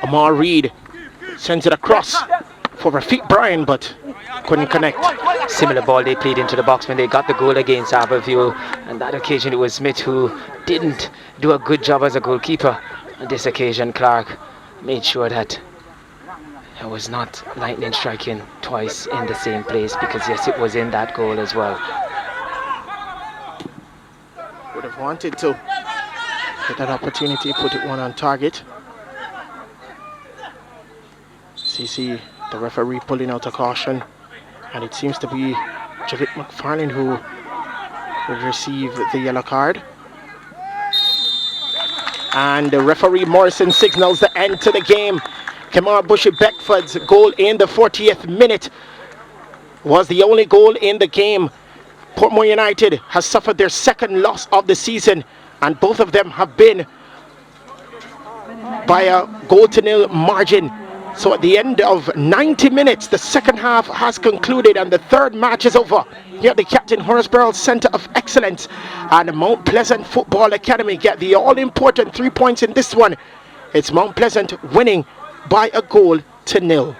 Amar Reed sends it across for Rafiq Bryan, but couldn't connect. Similar ball they played into the box when they got the goal against Aberville. And that occasion it was Smith who didn't do a good job as a goalkeeper. On this occasion, Clark made sure that it was not lightning striking twice in the same place, because yes, it was in that goal as well. Would have wanted to get that opportunity, put it one on target. See the referee pulling out a caution, and it seems to be Javit McFarlane who will receive the yellow card. And the referee Morrison signals the end to the game. Kamar Bushy Beckford's goal in the 40th minute was the only goal in the game. Portmore United has suffered their second loss of the season, and both of them have been by a 0-0 margin. So at the end of 90 minutes, the second half has concluded and the third match is over here at the Captain Horace Centre of Excellence, and Mount Pleasant Football Academy get the all-important 3 points in this one. It's Mount Pleasant winning by a 0-0.